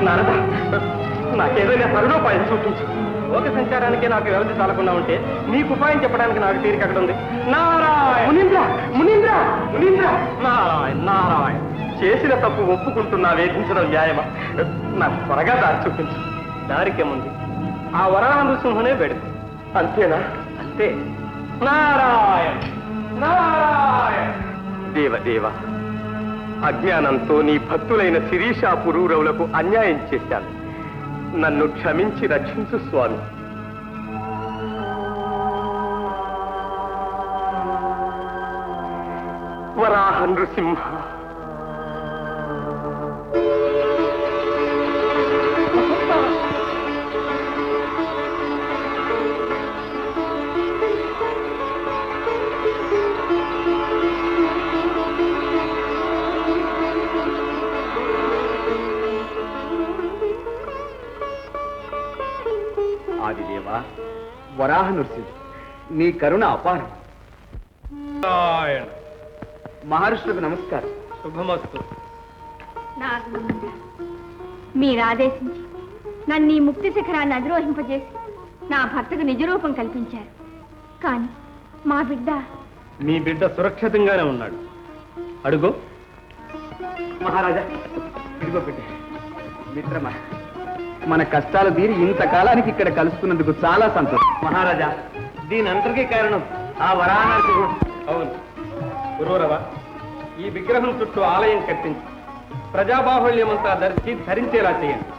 నారద నాకేదైనా తరుణోపాయం చూపించు. లోక సంచారానికి నాకు వ్యవధి చాలకుండా ఉంటే నీకు ఉపాయం చెప్పడానికి నాకు తీరిక అక్కడ ఉంది. నారాయణ మునీంద్ర మునీంద్ర మునీంద్ర నారాయణ నారాయణ చేసిన తప్పు ఒప్పుకుంటున్నా వేధించడం న్యాయమా? నాకు త్వరగా దారి చూపించు. దారికేముంది, ఆ వరాహ నృసింహనే పెడుతు. అంతేనా? అంతే. నారాయణ నారాయణ. దేవదేవ, అజ్ఞానంతో నీ భక్తులైన శిరీష పురూరవులకు అన్యాయం చేశాను. నన్ను క్షమించి రక్షించు స్వామి. వరాహ నృసింహ. ఆదిదేవా, వరాహ నృసింహ, నీ కరుణ అపారం. మహర్షులకు నమస్కారం. శుభమస్తు. మీరు ఆదేశించి నన్ను ఈ ముక్తి శిఖరాన్ని అధిరోహింపజేసి నా భర్తకు నిజరూపం కల్పించారు. కానీ మా బిడ్డ మీ బిడ్డ సురక్షితంగానే ఉన్నాడు. అడుగు. మహారాజా, ఇదిగో బిడ్డ. మిత్రమా, మన కష్టాలు తీరి ఇంతకాలానికి ఇక్కడ కలుసుకున్నందుకు చాలా సంతోషం. మహారాజా, దీని అంతటికీ కారణం ఆ వరాహ నృసింహుడు. అవును పురూరవ, ఈ విగ్రహం చుట్టూ ఆలయం కట్టించి ప్రజాబాహుళ్యమంతా ధరించేలా చేయండి.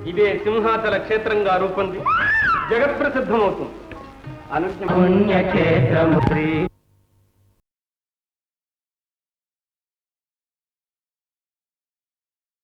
ఇదే సింహాచల క్షేత్రంగా రూపొంది జగత్ప్రసిద్ధమవుతుంది. అనుజ్ఞ